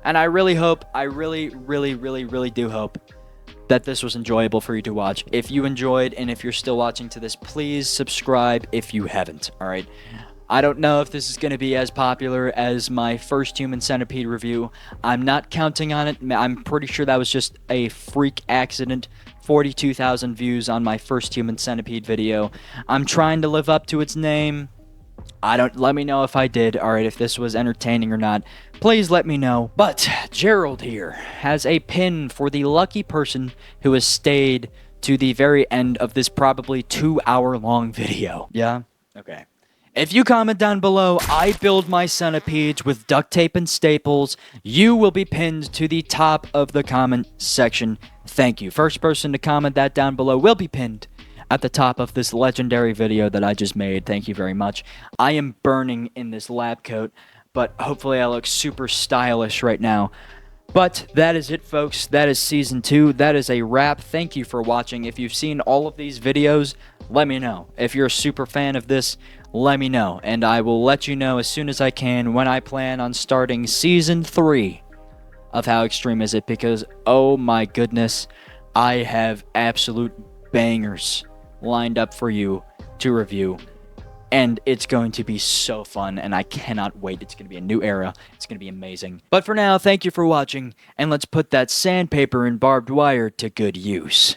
S1: And I really hope, I really do hope that this was enjoyable for you to watch. If you enjoyed, and if you're still watching to this, please subscribe if you haven't, alright? I don't know if this is going to be as popular as my first Human Centipede review. I'm not counting on it. I'm pretty sure that was just a freak accident. 42,000 views on my first Human Centipede video. I'm trying to live up to its name. Let me know if I did. Alright, if this was entertaining or not. Please let me know. But Gerald here has a pin for the lucky person who has stayed to the very end of this probably 2-hour-long video. Yeah? Okay. If you comment down below, I build my centipedes with duct tape and staples, you will be pinned to the top of the comment section. Thank you. First person to comment that down below will be pinned at the top of this legendary video that I just made. Thank you very much. I am burning in this lab coat, but hopefully I look super stylish right now. But that is it, folks. That is Season 2. That is a wrap. Thank you for watching. If you've seen all of these videos, let me know. If you're a super fan of this, let me know. And I will let you know as soon as I can when I plan on starting Season 3 of How Extreme Is It? Because, oh my goodness, I have absolute bangers lined up for you to review. And it's going to be so fun, and I cannot wait. It's going to be a new era. It's going to be amazing. But for now, thank you for watching, and let's put that sandpaper and barbed wire to good use.